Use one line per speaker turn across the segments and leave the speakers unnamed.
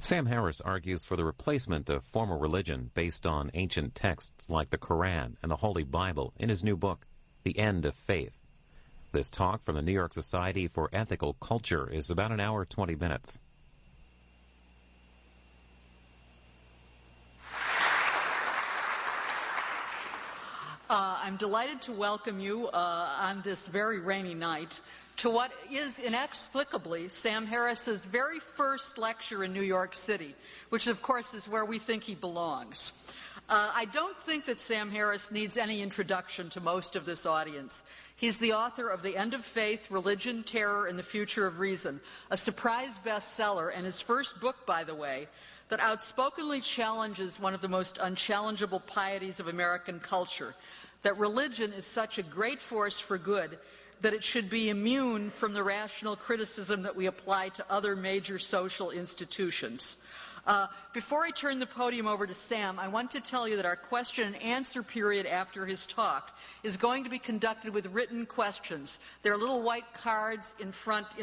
Sam Harris argues for the replacement of former religion based on ancient texts like the Quran and the Holy Bible in his new book, The End of Faith. This talk from the New York Society for Ethical Culture is about an hour, 20 minutes.
I'm delighted to welcome you on this very rainy night to what is inexplicably Sam Harris's very first lecture in New York City, which of course is where we think he belongs. I don't think that Sam Harris needs any introduction to most of this audience. He's the author of The End of Faith, Religion, Terror, and the Future of Reason, a surprise bestseller, and his first book, by the way, that outspokenly challenges one of the most unchallengeable pieties of American culture, that religion is such a great force for good that it should be immune from the rational criticism that we apply to other major social institutions. Before I turn the podium over to Sam, I want to tell you that our question and answer period after his talk is going to be conducted with written questions. There are little white cards in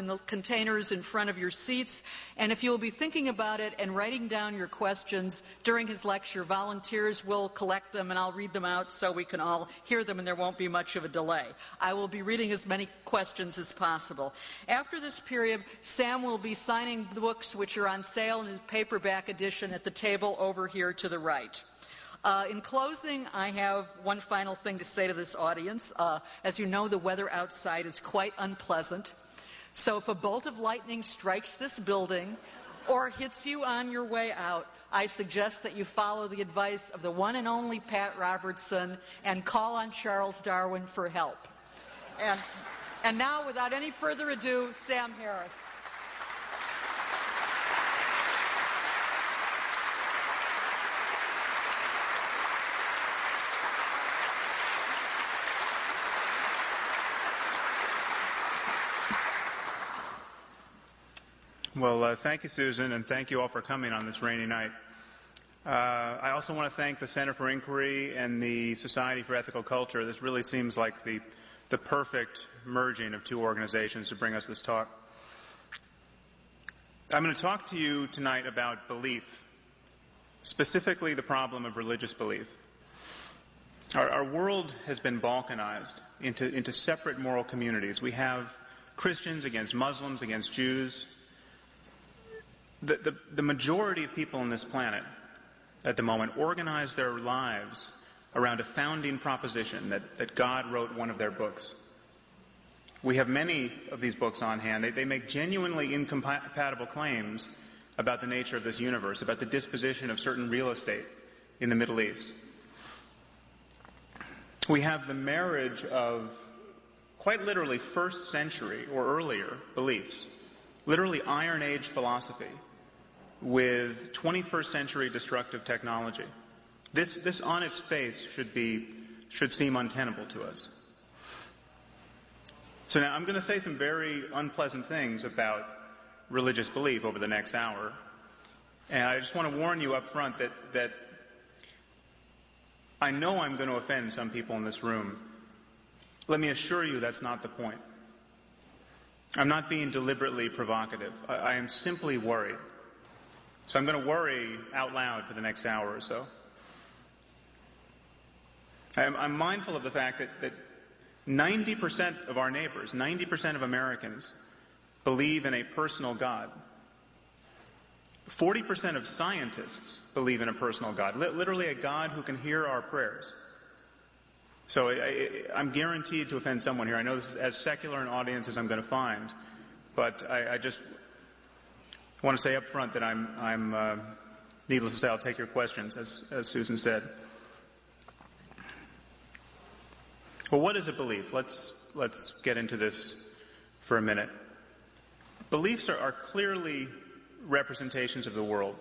the containers in front of your seats, and if you'll be thinking about it and writing down your questions during his lecture, volunteers will collect them and I'll read them out so we can all hear them and there won't be much of a delay. I will be reading as many questions as possible. After this period, Sam will be signing the books which are on sale in his paperback edition at the table over here to the right. In closing, I have one final thing to say to this audience. As you know, the weather outside is quite unpleasant. So if a bolt of lightning strikes this building or hits you on your way out, I suggest that you follow the advice of the one and only Pat Robertson and call on Charles Darwin for help. And now, without any further ado, Sam Harris.
Well, thank you, Susan, and thank you all for coming on this rainy night. I also want to thank the Center for Inquiry and the Society for Ethical Culture. This really seems like the perfect merging of two organizations to bring us this talk. I'm going to talk to you tonight about belief, specifically the problem of religious belief. Our world has been balkanized into separate moral communities. We have Christians against Muslims, against Jews. The majority of people on this planet at the moment organize their lives around a founding proposition that God wrote one of their books. We have many of these books on hand. They make genuinely incompatible claims about the nature of this universe, about the disposition of certain real estate in the Middle East. We have the marriage of quite literally first century or earlier beliefs, literally Iron Age philosophy, with 21st century destructive technology. This on its face should seem untenable to us. So now I'm going to say some very unpleasant things about religious belief over the next hour. And I just want to warn you up front that I know I'm going to offend some people in this room. Let me assure you that's not the point. I'm not being deliberately provocative. I am simply worried. So I'm going to worry out loud for the next hour or so. I'm mindful of the fact that 90% of our neighbors, 90% of Americans, believe in a personal God. 40% of scientists believe in a personal God, literally a God who can hear our prayers. So I'm guaranteed to offend someone here. I know this is as secular an audience as I'm going to find, but I just want to say up front that I'm needless to say, I'll take your questions, as Susan said. Well, what is a belief? Let's get into this for a minute. Beliefs are clearly representations of the world,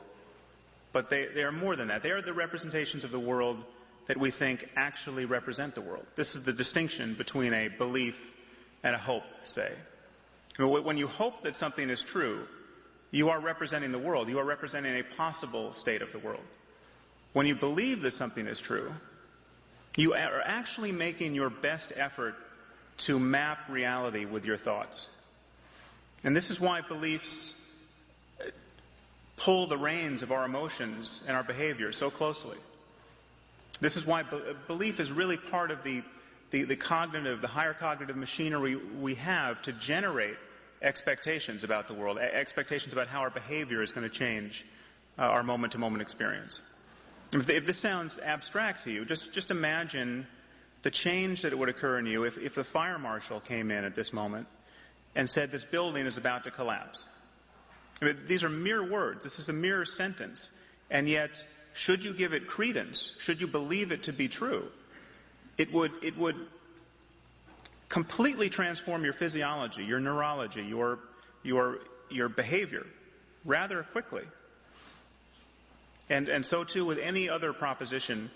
but they are more than that. They are the representations of the world that we think actually represent the world. This is the distinction between a belief and a hope, say. When you hope that something is true, you are representing the world. You are representing a possible state of the world. When you believe that something is true, you are actually making your best effort to map reality with your thoughts. And this is why beliefs pull the reins of our emotions and our behavior so closely. This is why belief is really part of the higher cognitive machinery we have to generate expectations about the world, expectations about how our behavior is going to change our moment-to-moment experience. If this sounds abstract to you, just imagine the change that would occur in you if the fire marshal came in at this moment and said this building is about to collapse. I mean, these are mere words. This is a mere sentence. And yet, should you give it credence, should you believe it to be true, it would completely transform your physiology, your neurology, your behavior rather quickly. And so too with any other proposition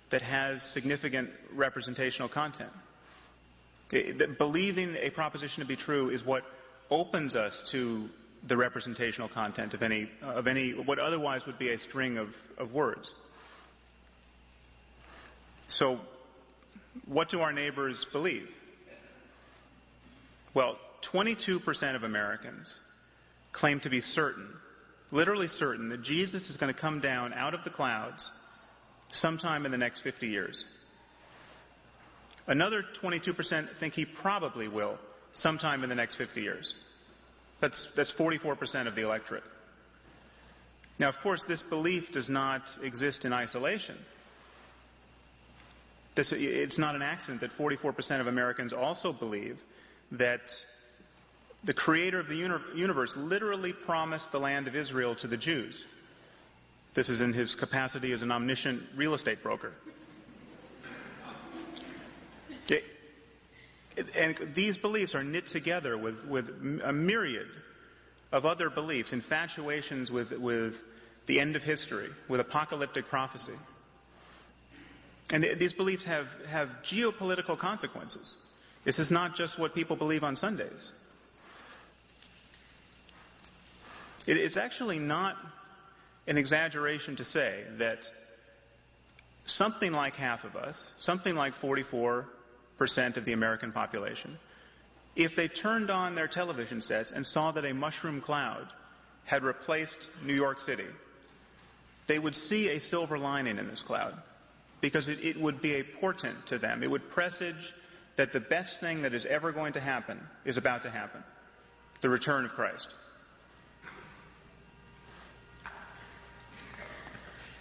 that has significant representational content. Believing a proposition to be true is what opens us to the representational content of any what otherwise would be a string of words. So, what do our neighbors believe? Well, 22% of Americans claim to be certain, literally certain, that Jesus is going to come down out of the clouds sometime in the next 50 years. Another 22% think he probably will sometime in the next 50 years. That's 44% of the electorate. Now, of course, this belief does not exist in isolation. It's not an accident that 44% of Americans also believe that the creator of the universe literally promised the land of Israel to the Jews. This is in his capacity as an omniscient real estate broker. And these beliefs are knit together with a myriad of other beliefs, infatuations with the end of history, with apocalyptic prophecy. And these beliefs have geopolitical consequences. This is not just what people believe on Sundays. It is actually not an exaggeration to say that something like half of us, something like 44% of the American population, if they turned on their television sets and saw that a mushroom cloud had replaced New York City, they would see a silver lining in this cloud, because it would be a portent to them. It would presage that the best thing that is ever going to happen is about to happen, the return of Christ.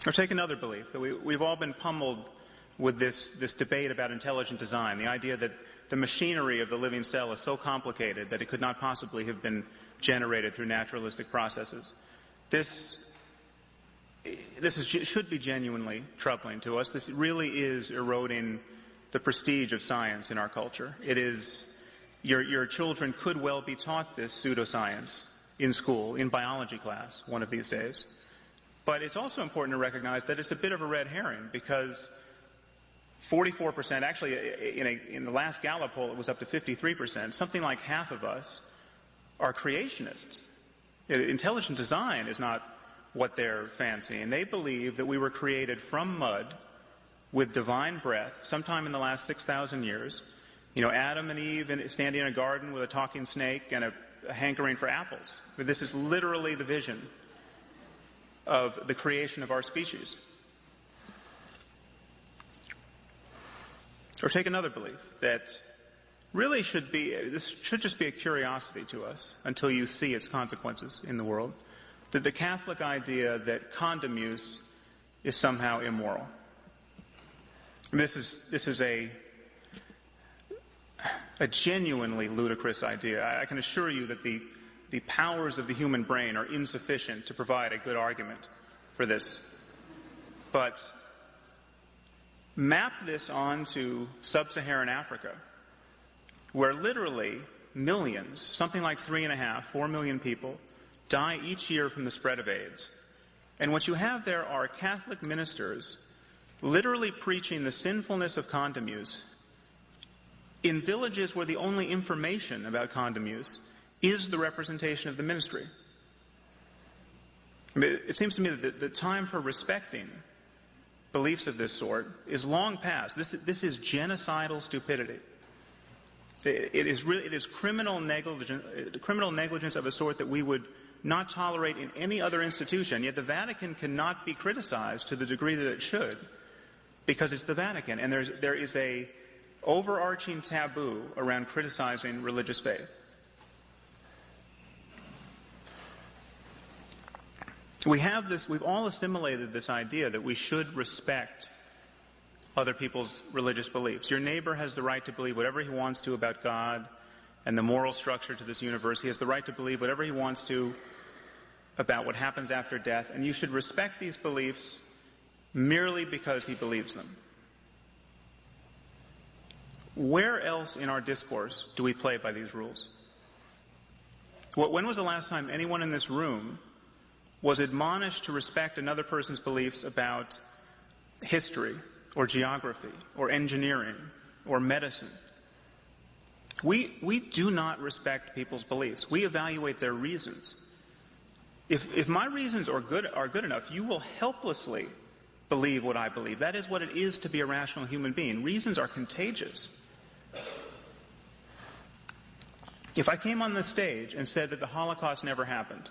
Or take another belief, that we've all been pummeled with this debate about intelligent design, the idea that the machinery of the living cell is so complicated that it could not possibly have been generated through naturalistic processes. This should be genuinely troubling to us. This really is eroding the prestige of science in our culture. It is, your children could well be taught this pseudoscience in school, in biology class, one of these days. But it's also important to recognize that it's a bit of a red herring, because 44%, actually in the last Gallup poll it was up to 53%, something like half of us are creationists. Intelligent design is not what they're fancying. They believe that we were created from mud with divine breath sometime in the last 6,000 years. You know, Adam and Eve standing in a garden with a talking snake and a hankering for apples. This is literally the vision of the creation of our species. Or take another belief that really this should just be a curiosity to us until you see its consequences in the world. That the Catholic idea that condom use is somehow immoral. And this is a genuinely ludicrous idea. I can assure you that the powers of the human brain are insufficient to provide a good argument for this. But map this onto sub-Saharan Africa, where literally millions, something like 4 million people, die each year from the spread of AIDS. And what you have there are Catholic ministers literally preaching the sinfulness of condom use in villages where the only information about condom use is the representation of the ministry. I mean, it seems to me that the time for respecting beliefs of this sort is long past. This is genocidal stupidity. It is criminal negligence of a sort that we would not tolerate in any other institution, yet the Vatican cannot be criticized to the degree that it should because it's the Vatican, and there is a overarching taboo around criticizing religious faith. We've all assimilated this idea that we should respect other people's religious beliefs. Your neighbor has the right to believe whatever he wants to about God and the moral structure to this universe. He has the right to believe whatever he wants to about what happens after death, and you should respect these beliefs merely because he believes them. Where else in our discourse do we play by these rules? When was the last time anyone in this room was admonished to respect another person's beliefs about history or geography or engineering or medicine? We do not respect people's beliefs. We evaluate their reasons. If my reasons are good enough, you will helplessly believe what I believe. That is what it is to be a rational human being. Reasons are contagious. If I came on this stage and said that the Holocaust never happened,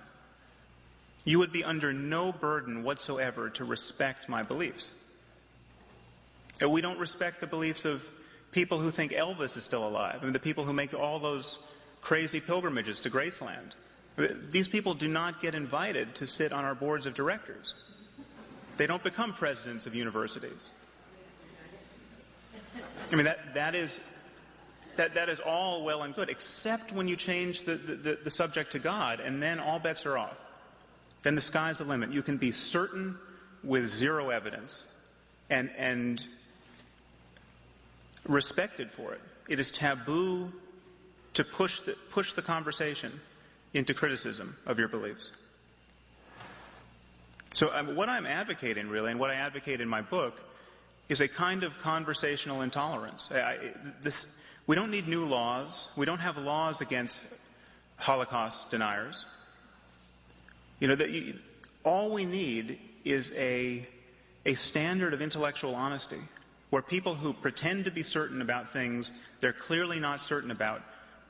you would be under no burden whatsoever to respect my beliefs. And we don't respect the beliefs of people who think Elvis is still alive. I mean, the people who make all those crazy pilgrimages to Graceland. These people do not get invited to sit on our boards of directors. They don't become presidents of universities. I mean, that is all well and good, except when you change the subject to God, and then all bets are off. Then the sky's the limit. You can be certain with zero evidence and respected for it. It is taboo to push the conversation into criticism of your beliefs. So what I'm advocating, really, and what I advocate in my book, is a kind of conversational intolerance. We don't need new laws. We don't have laws against Holocaust deniers. All we need is a standard of intellectual honesty where people who pretend to be certain about things they're clearly not certain about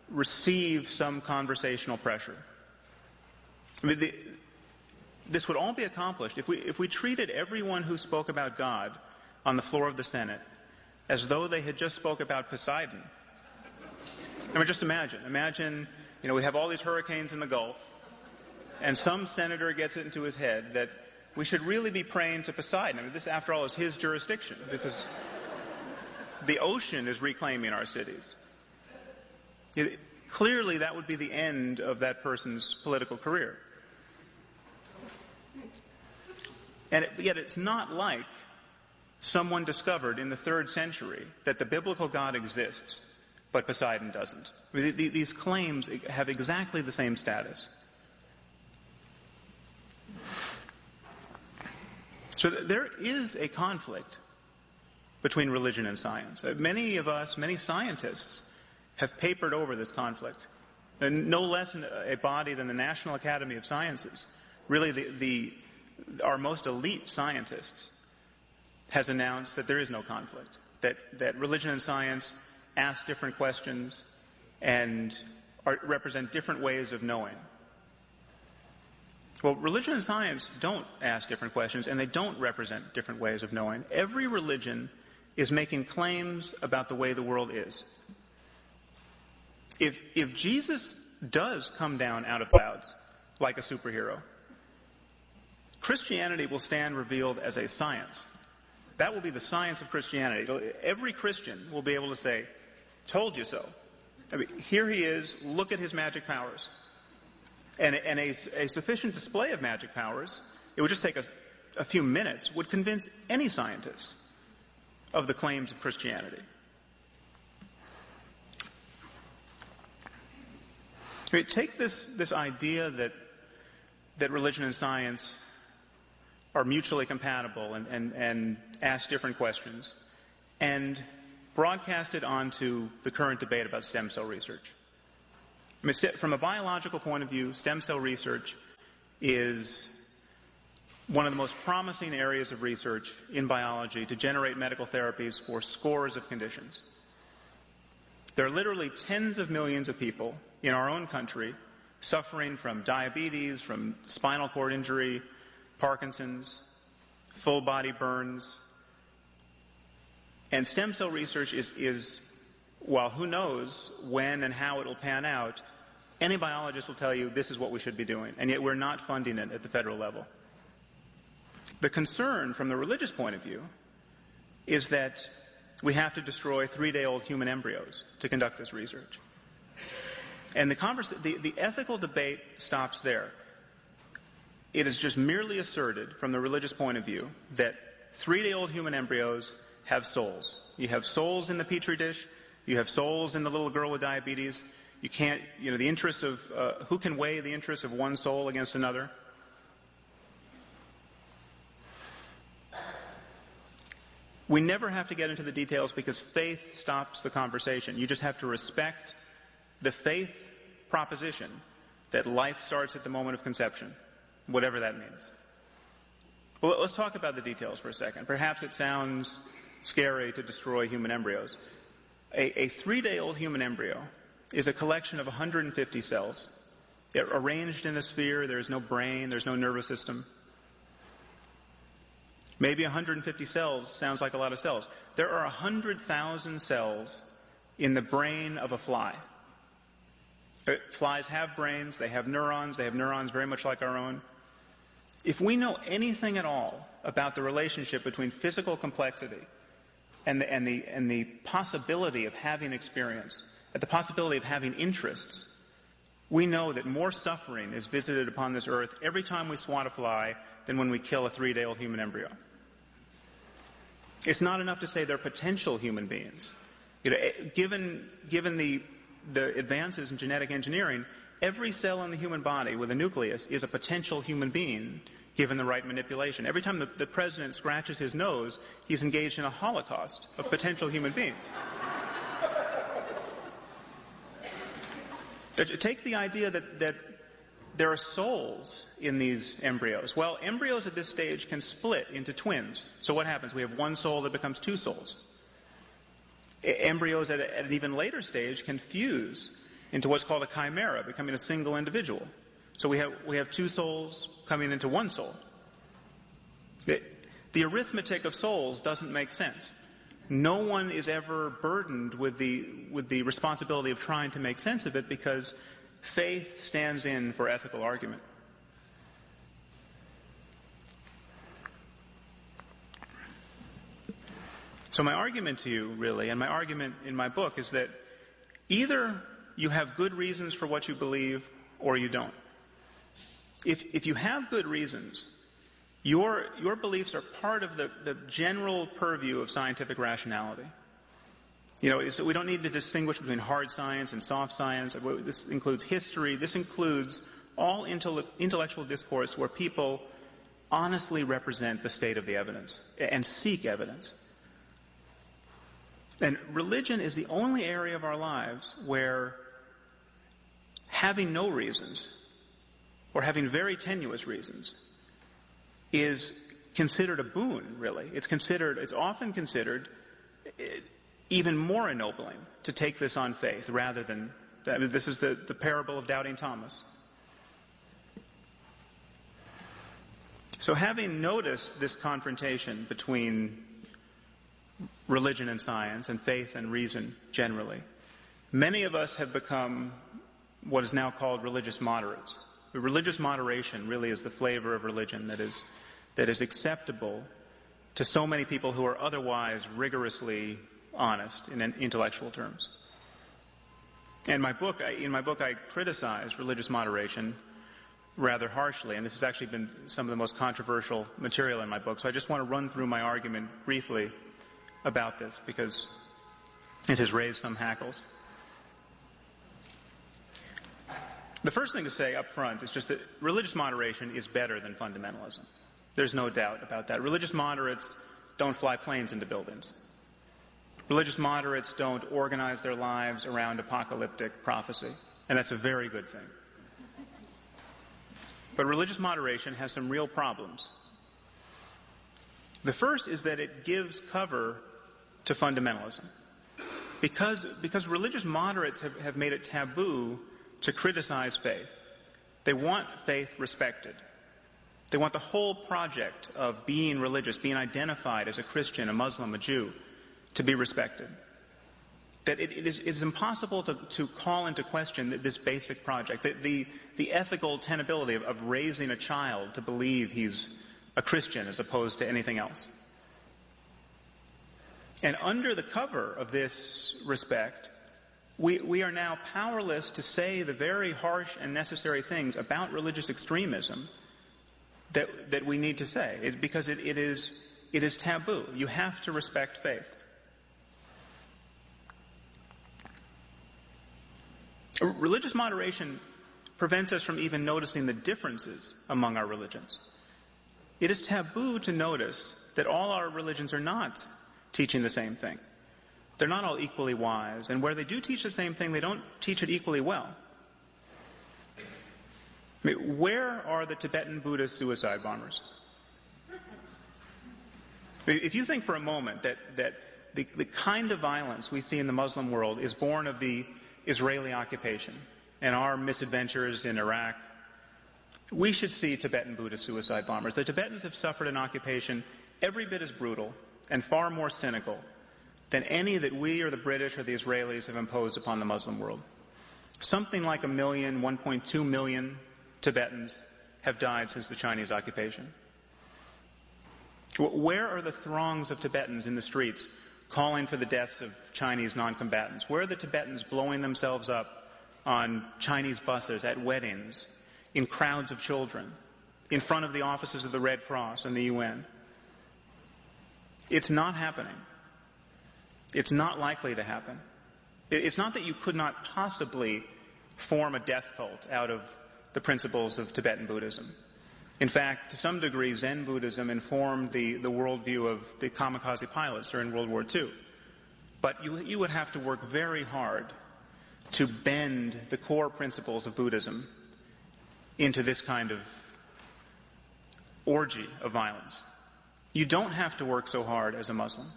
receive some conversational pressure. I mean, this would all be accomplished if we treated everyone who spoke about God on the floor of the Senate as though they had just spoke about Poseidon. I mean, just imagine, we have all these hurricanes in the Gulf, and some senator gets it into his head that we should really be praying to Poseidon. I mean, this, after all, is his jurisdiction. The ocean is reclaiming our cities. Clearly, that would be the end of that person's political career. And yet it's not like someone discovered in the 3rd century that the biblical God exists, but Poseidon doesn't. I mean, these claims have exactly the same status. So there is a conflict between religion and science. Many scientists, have papered over this conflict. And no less a body than the National Academy of Sciences, really our most elite scientists, has announced that there is no conflict, that religion and science ask different questions and represent different ways of knowing. Well, religion and science don't ask different questions, and they don't represent different ways of knowing. Every religion is making claims about the way the world is. If Jesus does come down out of clouds like a superhero, Christianity will stand revealed as a science. That will be the science of Christianity. Every Christian will be able to say, "Told you so." I mean, here he is, look at his magic powers. And a sufficient display of magic powers, it would just take a few minutes, would convince any scientist of the claims of Christianity. I mean, take this idea that religion and science are mutually compatible and ask different questions, and broadcast it onto the current debate about stem cell research. I mean, from a biological point of view, stem cell research is one of the most promising areas of research in biology to generate medical therapies for scores of conditions. There are literally tens of millions of people in our own country suffering from diabetes, from spinal cord injury, Parkinson's, full body burns. And stem cell research is, while who knows when and how it will pan out, any biologist will tell you this is what we should be doing, and yet we're not funding it at the federal level. The concern from the religious point of view is that we have to destroy 3-day-old human embryos to conduct this research. And the ethical debate stops there. It is just merely asserted from the religious point of view that 3-day-old human embryos have souls. You have souls in the petri dish. You have souls in the little girl with diabetes. You can't, the interest of, who can weigh the interests of one soul against another? We never have to get into the details because faith stops the conversation. You just have to respect the faith proposition that life starts at the moment of conception, whatever that means. Well, let's talk about the details for a second. Perhaps it sounds scary to destroy human embryos. A 3-day-old human embryo is a collection of 150 cells. They're arranged in a sphere. There's no brain. There's no nervous system. Maybe 150 cells sounds like a lot of cells. There are 100,000 cells in the brain of a fly. Flies have brains. They have neurons. They have neurons very much like our own. If we know anything at all about the relationship between physical complexity and the possibility of having experience, and the possibility of having interests, we know that more suffering is visited upon this earth every time we swat a fly than when we kill a 3-day-old human embryo. It's not enough to say they're potential human beings. Given the advances in genetic engineering, every cell in the human body with a nucleus is a potential human being given the right manipulation. Every time the president scratches his nose, he's engaged in a holocaust of potential human beings. Take the idea that there are souls in these embryos. Well, embryos at this stage can split into twins. So what happens? We have one soul that becomes two souls. Embryos at an even later stage can fuse into what's called a chimera, becoming a single individual. So we have two souls coming into one soul. The arithmetic of souls doesn't make sense. No one is ever burdened with the responsibility of trying to make sense of it because faith stands in for ethical argument. So my argument to you, really, and my argument in my book is that either you have good reasons for what you believe or you don't. If you have good reasons, your beliefs are part of the general purview of scientific rationality. So we don't need to distinguish between hard science and soft science. This includes history. This includes all intellectual discourse where people honestly represent the state of the evidence and seek evidence. And religion is the only area of our lives where having no reasons or having very tenuous reasons is considered a boon, really. It's often considered even more ennobling to take this on faith rather than, this is the parable of doubting Thomas. So having noticed this confrontation between religion and science and faith and reason generally, many of us have become what is now called religious moderates. The religious moderation really is the flavor of religion that is acceptable to so many people who are otherwise rigorously honest in intellectual terms. And in my book, I criticize religious moderation rather harshly, and this has actually been some of the most controversial material in my book. So I just want to run through my argument briefly about this because it has raised some hackles. The first thing to say up front is just that religious moderation is better than fundamentalism. There's no doubt about that. Religious moderates don't fly planes into buildings. Religious moderates don't organize their lives around apocalyptic prophecy, and that's a very good thing. But religious moderation has some real problems. The first is that it gives cover to fundamentalism. Because religious moderates have made it taboo to criticize faith. They want faith respected. They want the whole project of being religious, being identified as a Christian, a Muslim, a Jew, to be respected. That it is impossible to call into question this basic project, the ethical tenability of raising a child to believe he's a Christian as opposed to anything else. And under the cover of this respect, we are now powerless to say the very harsh and necessary things about religious extremism that we need to say, because it is taboo. You have to respect faith. Religious moderation prevents us from even noticing the differences among our religions. It is taboo to notice that all our religions are not teaching the same thing. They're not all equally wise, and where they do teach the same thing, they don't teach it equally well. I mean, where are the Tibetan Buddhist suicide bombers? I mean, if you think for a moment that the kind of violence we see in the Muslim world is born of the Israeli occupation and our misadventures in Iraq, we should see Tibetan Buddhist suicide bombers. The Tibetans have suffered an occupation every bit as brutal and far more cynical than any that we or the British or the Israelis have imposed upon the Muslim world. Something like 1 million, 1.2 million Tibetans have died since the Chinese occupation. Where are the throngs of Tibetans in the streets calling for the deaths of Chinese non-combatants? Where are the Tibetans blowing themselves up on Chinese buses, at weddings, in crowds of children, in front of the offices of the Red Cross and the UN? It's not happening. It's not likely to happen. It's not that you could not possibly form a death cult out of the principles of Tibetan Buddhism. In fact, to some degree, Zen Buddhism informed the worldview of the kamikaze pilots during World War II. But you would have to work very hard to bend the core principles of Buddhism into this kind of orgy of violence. You don't have to work so hard as a Muslim.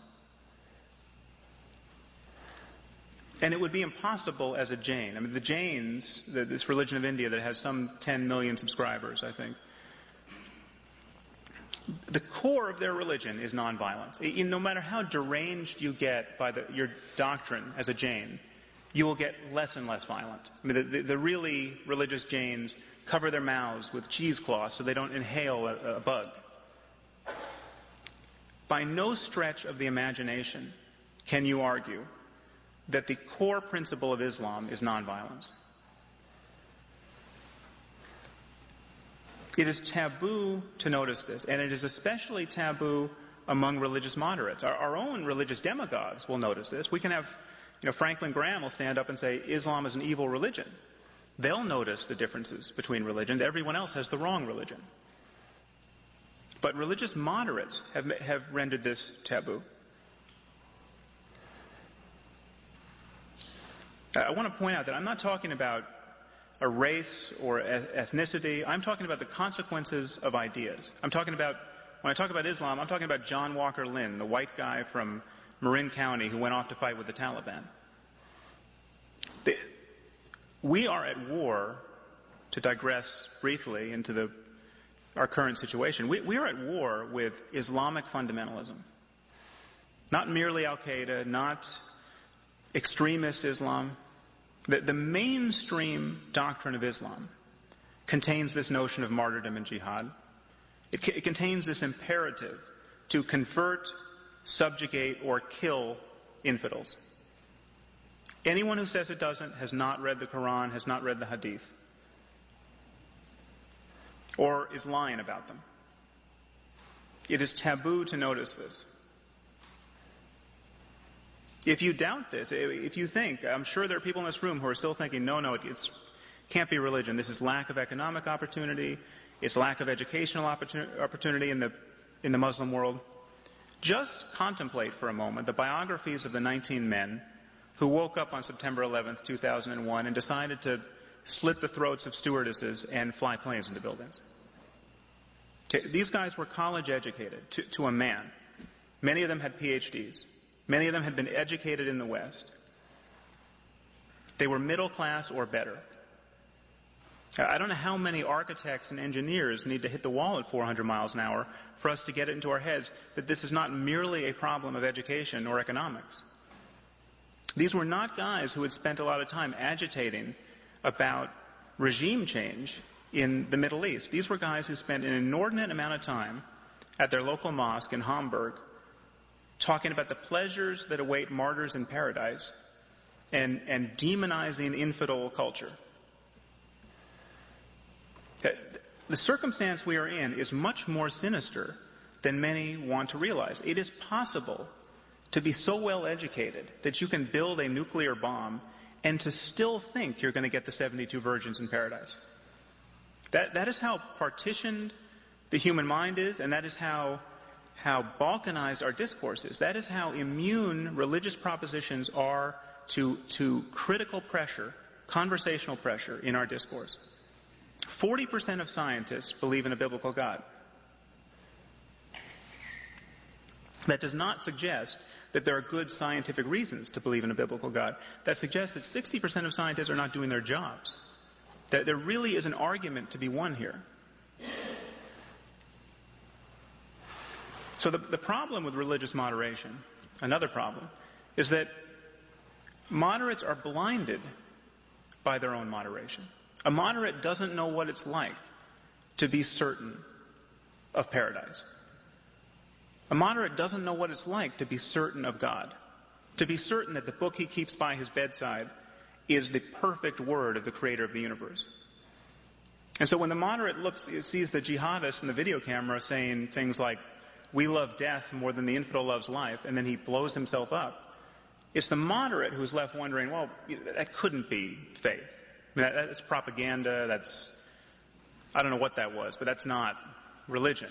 And it would be impossible as a Jain. I mean, the Jains, this religion of India that has some 10 million subscribers, I think, the core of their religion is nonviolence. No matter how deranged you get by your doctrine as a Jain, you will get less and less violent. I mean, the really religious Jains cover their mouths with cheesecloths so they don't inhale a bug. By no stretch of the imagination can you argue that the core principle of Islam is nonviolence. It is taboo to notice this, and it is especially taboo among religious moderates. Our own religious demagogues will notice this. We can have, Franklin Graham will stand up and say, Islam is an evil religion. They'll notice the differences between religions. Everyone else has the wrong religion. But religious moderates have rendered this taboo. I want to point out that I'm not talking about a race or ethnicity. I'm talking about the consequences of ideas. When I talk about Islam, I'm talking about John Walker Lynn, the white guy from Marin County who went off to fight with the Taliban. We are at war, to digress briefly into our current situation, we are at war with Islamic fundamentalism. Not merely Al-Qaeda, not extremist Islam. The mainstream doctrine of Islam contains this notion of martyrdom and jihad. It contains this imperative to convert, subjugate, or kill infidels. Anyone who says it doesn't has not read the Quran, has not read the Hadith, or is lying about them. It is taboo to notice this. If you doubt this, if you think, I'm sure there are people in this room who are still thinking, no, it can't be religion. This is lack of economic opportunity. It's lack of educational opportunity in the Muslim world. Just contemplate for a moment the biographies of the 19 men who woke up on September 11th, 2001 and decided to slit the throats of stewardesses and fly planes into buildings. Okay, these guys were college educated to a man. Many of them had PhDs. Many of them had been educated in the West. They were middle class or better. I don't know how many architects and engineers need to hit the wall at 400 miles an hour for us to get it into our heads that this is not merely a problem of education or economics. These were not guys who had spent a lot of time agitating about regime change in the Middle East. These were guys who spent an inordinate amount of time at their local mosque in Hamburg talking about the pleasures that await martyrs in paradise and demonizing infidel culture. The circumstance we are in is much more sinister than many want to realize. It is possible to be so well educated that you can build a nuclear bomb and to still think you're going to get the 72 virgins in paradise. That is how partitioned the human mind is, and that is how balkanized our discourse is. That is how immune religious propositions are to critical pressure, conversational pressure in our discourse. 40% of scientists believe in a biblical God. That does not suggest that there are good scientific reasons to believe in a biblical God. That suggests that 60% of scientists are not doing their jobs. That there really is an argument to be won here. So the problem with religious moderation, another problem, is that moderates are blinded by their own moderation. A moderate doesn't know what it's like to be certain of paradise. A moderate doesn't know what it's like to be certain of God, to be certain that the book he keeps by his bedside is the perfect word of the creator of the universe. And so when the moderate sees the jihadist in the video camera saying things like, "We love death more than the infidel loves life," and then he blows himself up, it's the moderate who's left wondering, well, that couldn't be faith. I mean, that's propaganda, I don't know what that was, but that's not religion.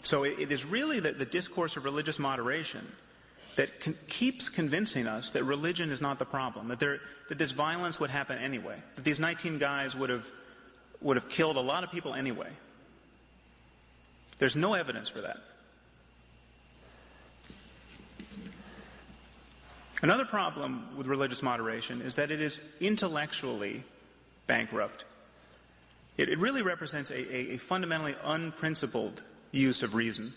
So it is really the discourse of religious moderation that keeps convincing us that religion is not the problem, that this violence would happen anyway, that these 19 guys would have killed a lot of people anyway. There's no evidence for that. Another problem with religious moderation is that it is intellectually bankrupt. It really represents a fundamentally unprincipled use of reason.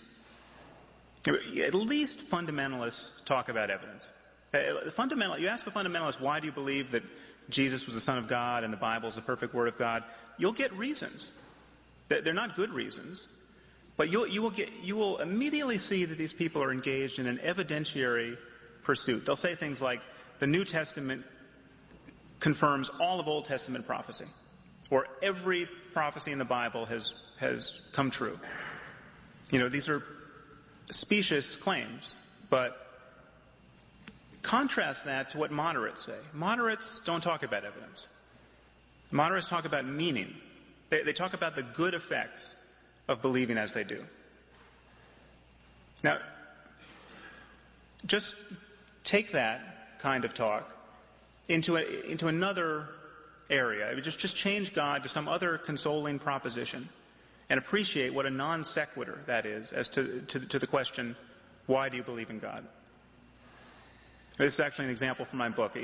At least fundamentalists talk about evidence. You ask a fundamentalist, why do you believe that Jesus was the Son of God and the Bible is the perfect Word of God? You'll get reasons. They're not good reasons, but you will immediately see that these people are engaged in an evidentiary pursuit. They'll say things like, the New Testament confirms all of Old Testament prophecy, or every prophecy in the Bible has come true. These are specious claims, but contrast that to what moderates say. Moderates don't talk about evidence. Moderates talk about meaning. They talk about the good effects of believing as they do. Now, just take that kind of talk into another area. Just change God to some other consoling proposition and appreciate what a non sequitur that is as to the question, why do you believe in God? This is actually an example from my book.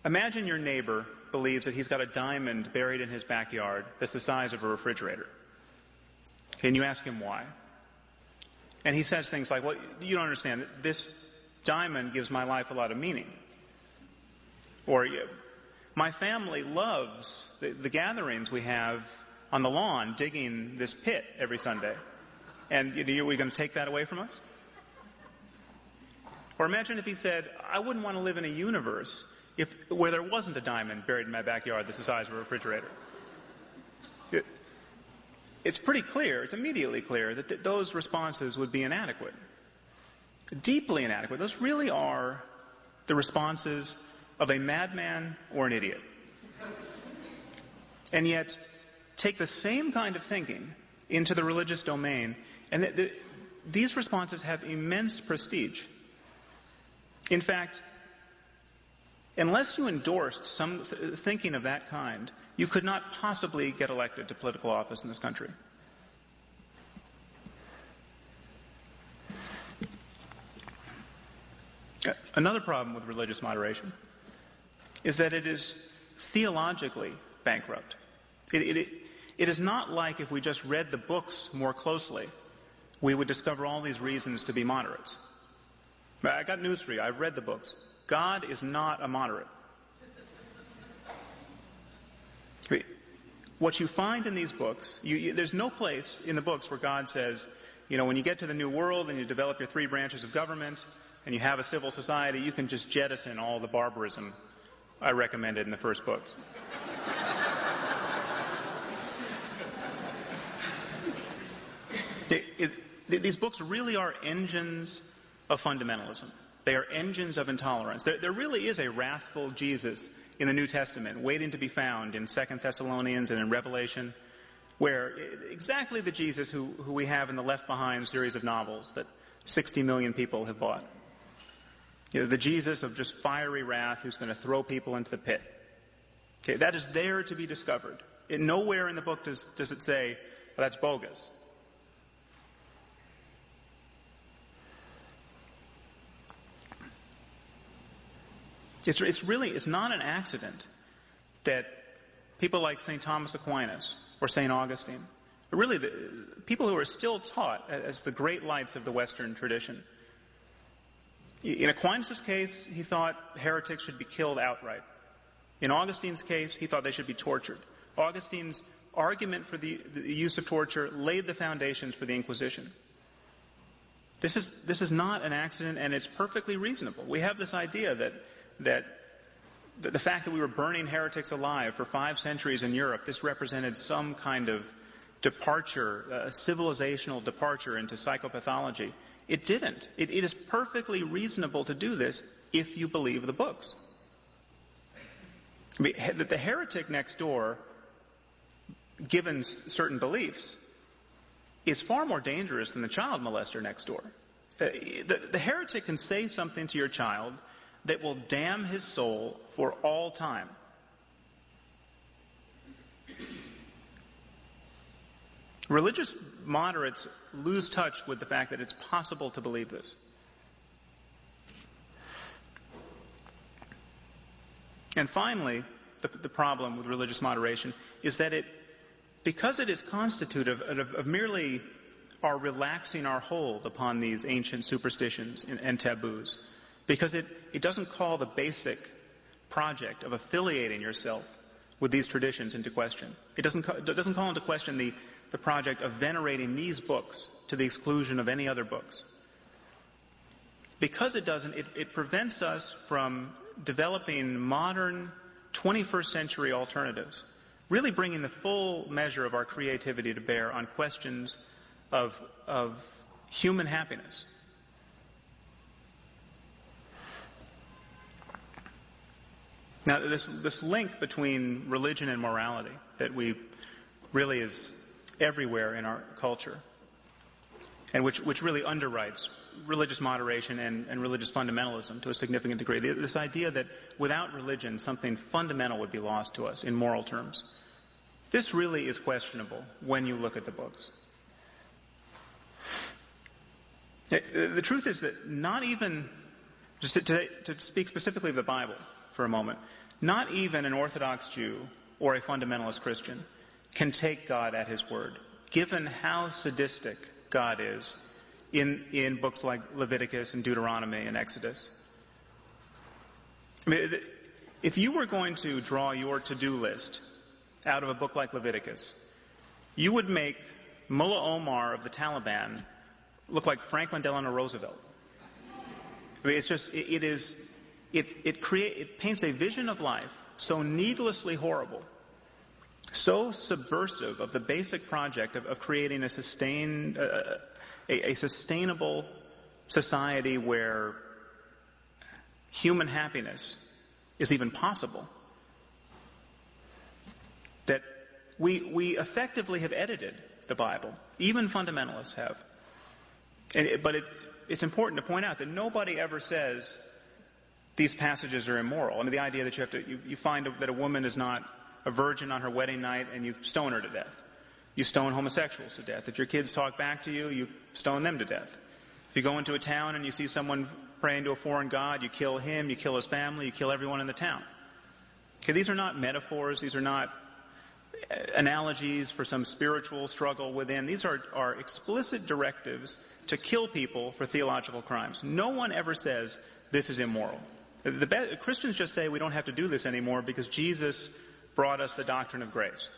Imagine your neighbor believes that he's got a diamond buried in his backyard that's the size of a refrigerator. Okay, and you ask him why. And he says things like, well, you don't understand. This diamond gives my life a lot of meaning. Or, my family loves the gatherings we have on the lawn digging this pit every Sunday. And are we going to take that away from us? Or imagine if he said, I wouldn't want to live in a universe where there wasn't a diamond buried in my backyard that's the size of a refrigerator. It's pretty clear, it's immediately clear that those responses would be inadequate. Deeply inadequate. Those really are the responses of a madman or an idiot. And yet, take the same kind of thinking into the religious domain, and these responses have immense prestige. In fact, unless you endorsed some thinking of that kind, you could not possibly get elected to political office in this country. Another problem with religious moderation is that it is theologically bankrupt. It is not like if we just read the books more closely, we would discover all these reasons to be moderates. I got news for you. I've read the books. God is not a moderate. What you find in these books, there's no place in the books where God says, when you get to the New World and you develop your 3 branches of government and you have a civil society, you can just jettison all the barbarism I recommended in the first books. These books really are engines of fundamentalism. They are engines of intolerance. There really is a wrathful Jesus in the New Testament waiting to be found in 2 Thessalonians and in Revelation, where exactly the Jesus who we have in the Left Behind series of novels that 60 million people have bought. The Jesus of just fiery wrath who's going to throw people into the pit. Okay, that is there to be discovered. Nowhere in the book does it say, well, that's bogus. It's not an accident that people like St. Thomas Aquinas or St. Augustine, really the people who are still taught as the great lights of the Western tradition. In Aquinas' case, he thought heretics should be killed outright. In Augustine's case, he thought they should be tortured. Augustine's argument for the use of torture laid the foundations for the Inquisition. This is not an accident, and it's perfectly reasonable. We have this idea that the fact that we were burning heretics alive for 5 centuries in Europe, this represented some kind of departure, a civilizational departure into psychopathology. It didn't. It is perfectly reasonable to do this if you believe the books. I mean, the heretic next door, given certain beliefs, is far more dangerous than the child molester next door. The heretic can say something to your child that will damn his soul for all time. Religious moderates lose touch with the fact that it's possible to believe this. And finally, the problem with religious moderation is that because it is constitutive of merely our relaxing our hold upon these ancient superstitions and taboos, because it doesn't call the basic project of affiliating yourself with these traditions into question. It doesn't call into question the project of venerating these books to the exclusion of any other books. Because it doesn't, it prevents us from developing modern 21st century alternatives, really bringing the full measure of our creativity to bear on questions of human happiness. Now, this link between religion and morality that really is everywhere in our culture, and which really underwrites religious moderation and religious fundamentalism to a significant degree. This idea that without religion, something fundamental would be lost to us in moral terms. This really is questionable when you look at the books. The truth is that not even, just to speak specifically of the Bible for a moment, not even an Orthodox Jew or a fundamentalist Christian can take God at his word, given how sadistic God is in books like Leviticus and Deuteronomy and Exodus. I mean, if you were going to draw your to-do list out of a book like Leviticus, you would make Mullah Omar of the Taliban look like Franklin Delano Roosevelt. I mean, it paints a vision of life so needlessly horrible, so subversive of the basic project of creating a sustainable society where human happiness is even possible, that we effectively have edited the Bible. Even fundamentalists have. But it's important to point out that nobody ever says these passages are immoral. I mean, the idea that you find that a woman is not a virgin on her wedding night and you stone her to death. You stone homosexuals to death. If your kids talk back to you, you stone them to death. If you go into a town and you see someone praying to a foreign god, you kill him, you kill his family, you kill everyone in the town. Okay, these are not metaphors. These are not analogies for some spiritual struggle within. These are explicit directives to kill people for theological crimes. No one ever says this is immoral. Christians just say we don't have to do this anymore because Jesus brought us the doctrine of grace.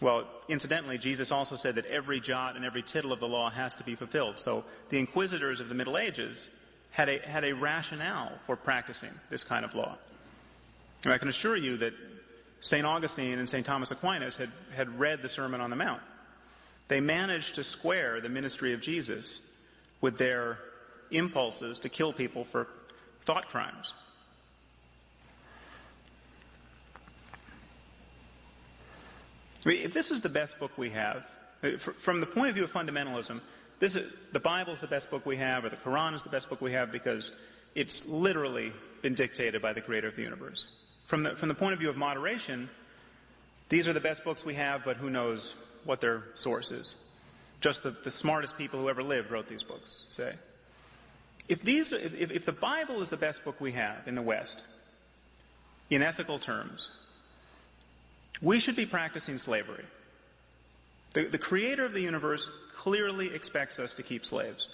Well, incidentally, Jesus also said that every jot and every tittle of the law has to be fulfilled. So the inquisitors of the Middle Ages had a rationale for practicing this kind of law. And I can assure you that St. Augustine and St. Thomas Aquinas had read the Sermon on the Mount. They managed to square the ministry of Jesus with their impulses to kill people for thought crimes. I mean, if this is the best book we have, from the point of view of fundamentalism, the Bible is the best book we have, or the Quran is the best book we have because it's literally been dictated by the creator of the universe. From the point of view of moderation, these are the best books we have, but who knows what their source is. Just the smartest people who ever lived wrote these books, say. If the Bible is the best book we have in the West, in ethical terms, we should be practicing slavery. The creator of the universe clearly expects us to keep slaves.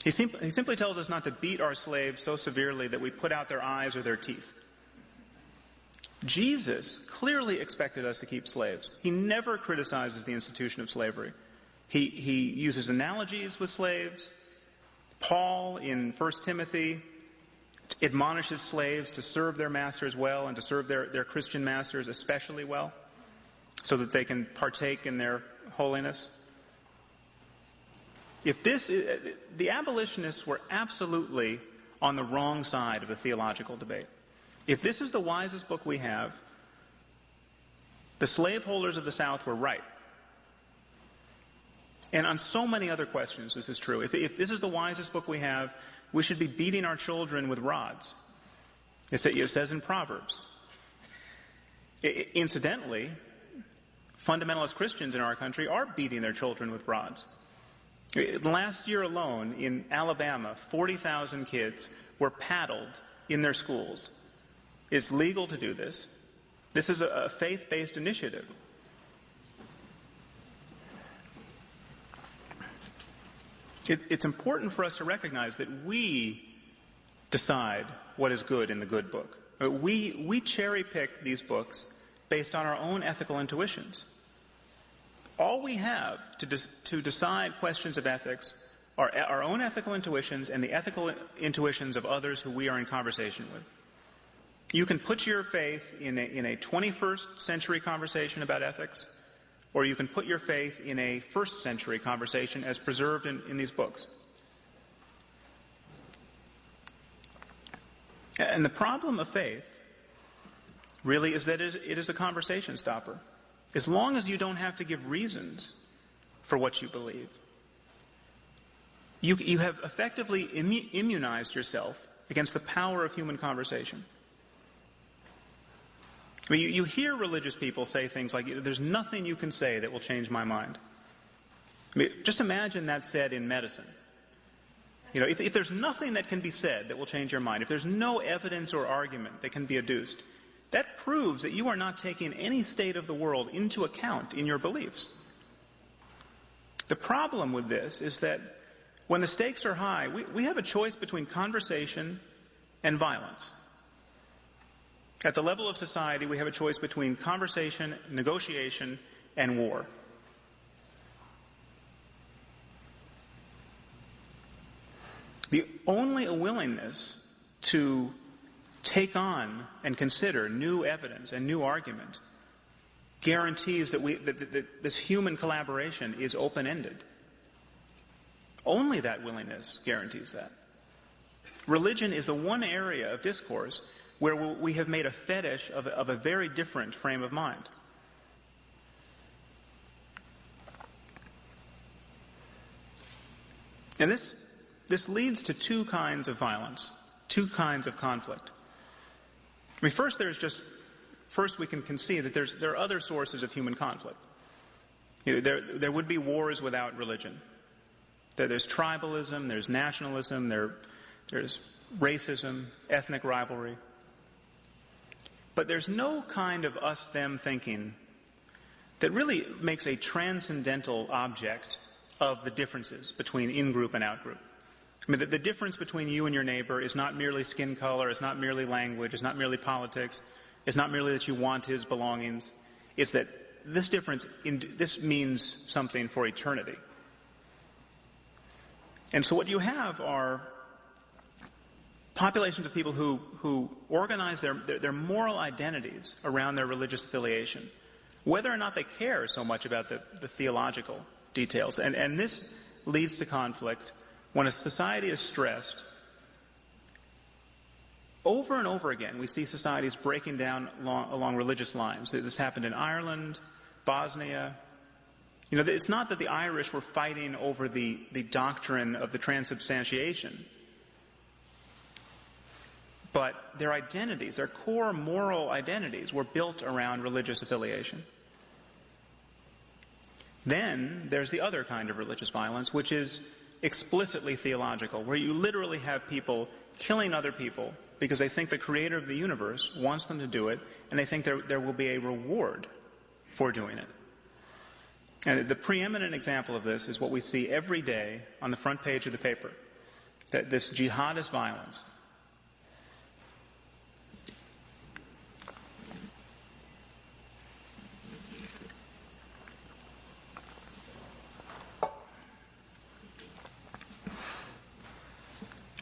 He simply tells us not to beat our slaves so severely that we put out their eyes or their teeth. Jesus clearly expected us to keep slaves. He never criticizes the institution of slavery. He uses analogies with slaves. Paul, in 1 Timothy, admonishes slaves to serve their masters well and to serve their Christian masters especially well so that they can partake in their holiness. The abolitionists were absolutely on the wrong side of the theological debate. If this is the wisest book we have, the slaveholders of the South were right. And on so many other questions, this is true. If this is the wisest book we have, we should be beating our children with rods. It says in Proverbs. Incidentally, fundamentalist Christians in our country are beating their children with rods. Last year alone, in Alabama, 40,000 kids were paddled in their schools. It's legal to do this. This is a faith-based initiative. It's important for us to recognize that we decide what is good in the good book. We cherry-pick these books based on our own ethical intuitions. All we have to decide questions of ethics are our own ethical intuitions and the ethical intuitions of others who we are in conversation with. You can put your faith in a 21st century conversation about ethics, or you can put your faith in a first century conversation as preserved in these books. And the problem of faith really is that it is a conversation stopper. As long as you don't have to give reasons for what you believe, you have effectively immunized yourself against the power of human conversation. I mean, you hear religious people say things like, there's nothing you can say that will change my mind. I mean, just imagine that said in medicine. If there's nothing that can be said that will change your mind, if there's no evidence or argument that can be adduced, that proves that you are not taking any state of the world into account in your beliefs. The problem with this is that when the stakes are high, we have a choice between conversation and violence. At the level of society, we have a choice between conversation, negotiation, and war. The only willingness to take on and consider new evidence and new argument guarantees that this human collaboration is open-ended. Only that willingness guarantees that. Religion is the one area of discourse where we have made a fetish of a very different frame of mind. And this leads to two kinds of violence, two kinds of conflict. I mean, first we can concede that there are other sources of human conflict. There would be wars without religion. There's tribalism, there's nationalism, there's racism, ethnic rivalry. But there's no kind of us-them thinking that really makes a transcendental object of the differences between in-group and out-group. I mean, the difference between you and your neighbor is not merely skin color, it's not merely language, it's not merely politics, it's not merely that you want his belongings. It's that this difference, this means something for eternity. And so what you have are populations of people who organize their moral identities around their religious affiliation, whether or not they care so much about the theological details. And this leads to conflict when a society is stressed. Over and over again, we see societies breaking down along religious lines. This happened in Ireland, Bosnia. You know, it's not that the Irish were fighting over the doctrine of the transubstantiation, but their identities, their core moral identities, were built around religious affiliation. Then there's the other kind of religious violence, which is explicitly theological, where you literally have people killing other people because they think the creator of the universe wants them to do it, and they think there will be a reward for doing it. And the preeminent example of this is what we see every day on the front page of the paper, that this jihadist violence.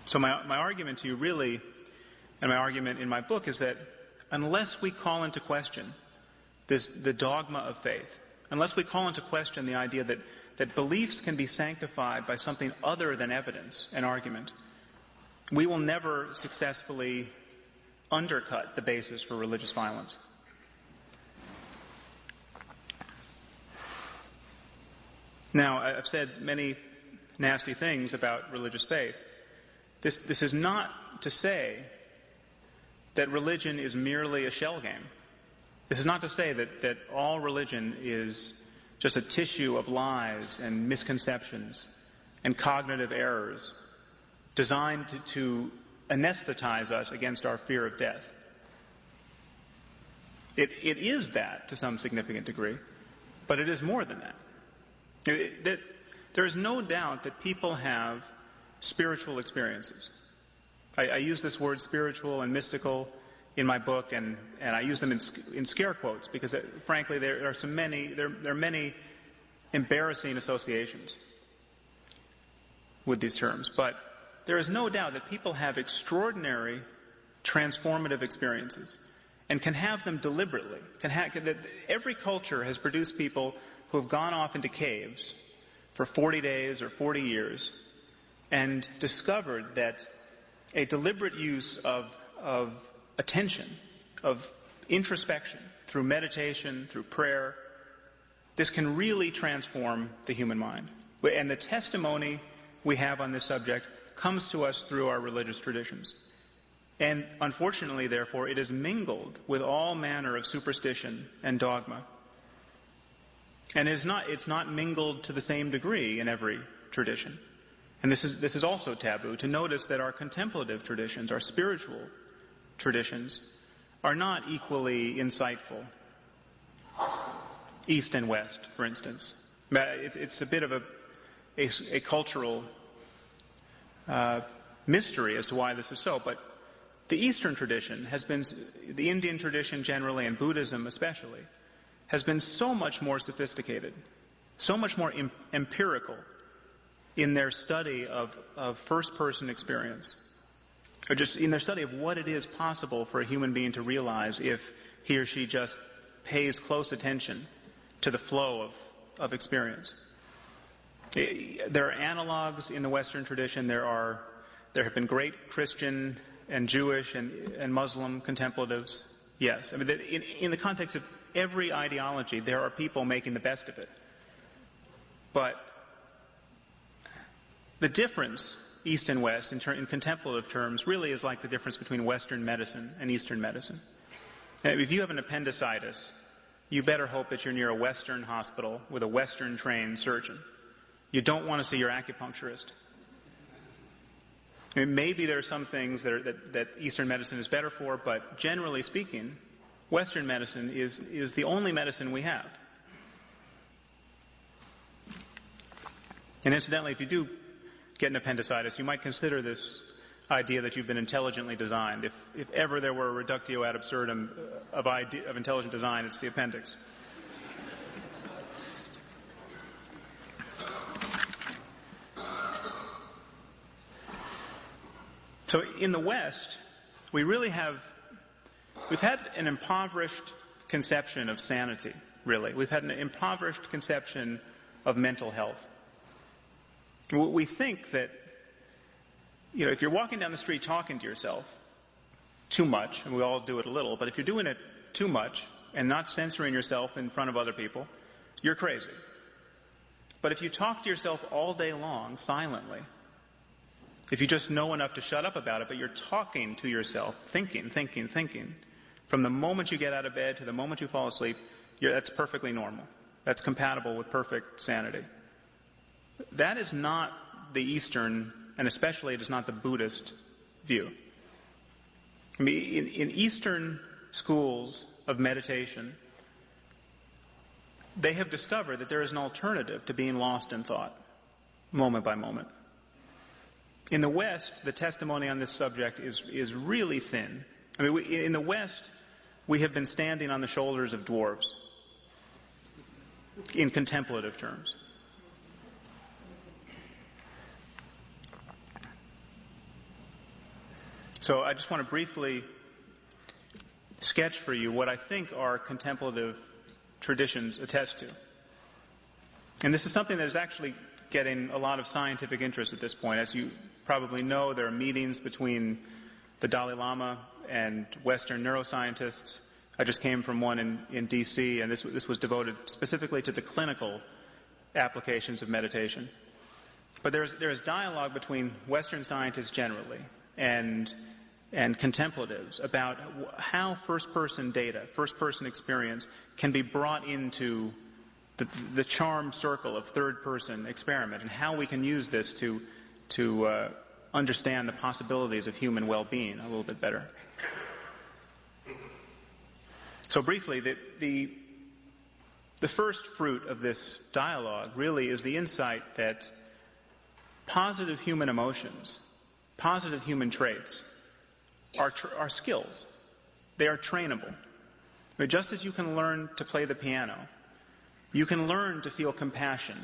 So my argument to you really, and my argument in my book, is that unless we call into question the dogma of faith, unless we call into question the idea that beliefs can be sanctified by something other than evidence and argument, we will never successfully undercut the basis for religious violence. Now, I've said many nasty things about religious faith. This is not to say that religion is merely a shell game. This is not to say that all religion is just a tissue of lies and misconceptions and cognitive errors designed to anesthetize us against our fear of death. It is that to some significant degree, but it is more than that. There is no doubt that people have spiritual experiences. I use this word spiritual and mystical in my book, and I use them in scare quotes because, frankly, there are many embarrassing associations with these terms. But there is no doubt that people have extraordinary transformative experiences and can have them deliberately. Every culture has produced people who have gone off into caves for 40 days or 40 years and discovered that a deliberate use of attention, of introspection, through meditation, through prayer, this can really transform the human mind. And the testimony we have on this subject comes to us through our religious traditions. And unfortunately, therefore, it is mingled with all manner of superstition and dogma. And it's not mingled to the same degree in every tradition. And this is also taboo, to notice that our contemplative traditions, our spiritual traditions, are not equally insightful. East and West, for instance. It's a bit of a cultural mystery as to why this is so. But the Eastern tradition has been, the Indian tradition generally, and Buddhism especially, has been so much more sophisticated, so much more empirical in their study of first-person experience, or just in their study of what it is possible for a human being to realize if he or she just pays close attention to the flow of experience. There are analogs in the Western tradition. There have been great Christian and Jewish and Muslim contemplatives. Yes, I mean, in the context of every ideology, there are people making the best of it. But the difference, East and West, in contemplative terms, really is like the difference between Western medicine and Eastern medicine. If you have an appendicitis, you better hope that you're near a Western hospital with a Western-trained surgeon. you don't want to see your acupuncturist. I mean, maybe there are some things that Eastern medicine is better for, but generally speaking, Western medicine is the only medicine we have. And incidentally, if you do get an appendicitis, you might consider this idea that you've been intelligently designed. If ever there were a reductio ad absurdum of intelligent design, it's the appendix. So in the West, we've had an impoverished conception of sanity, really. We've had an impoverished conception of mental health. We think that, if you're walking down the street talking to yourself too much, and we all do it a little, but if you're doing it too much and not censoring yourself in front of other people, you're crazy. But if you talk to yourself all day long, silently, if you just know enough to shut up about it, but you're talking to yourself, thinking, from the moment you get out of bed to the moment you fall asleep, that's perfectly normal. That's compatible with perfect sanity. That is not the Eastern, and especially it is not the Buddhist view. I mean, in Eastern schools of meditation, they have discovered that there is an alternative to being lost in thought, moment by moment. In the West, the testimony on this subject is really thin. I mean, in the West, we have been standing on the shoulders of dwarves in contemplative terms. So I just want to briefly sketch for you what I think our contemplative traditions attest to. And this is something that is actually getting a lot of scientific interest at this point. As you probably know, there are meetings between the Dalai Lama and Western neuroscientists. I just came from one in D.C., and this was devoted specifically to the clinical applications of meditation. But there is dialogue between Western scientists generally and contemplatives about how first-person data, first-person experience can be brought into the charmed circle of third-person experiment, and how we can use this to understand the possibilities of human well-being a little bit better. So briefly, the first fruit of this dialogue really is the insight that positive human emotions, positive human traits, are skills. They are trainable. I mean, just as you can learn to play the piano, you can learn to feel compassion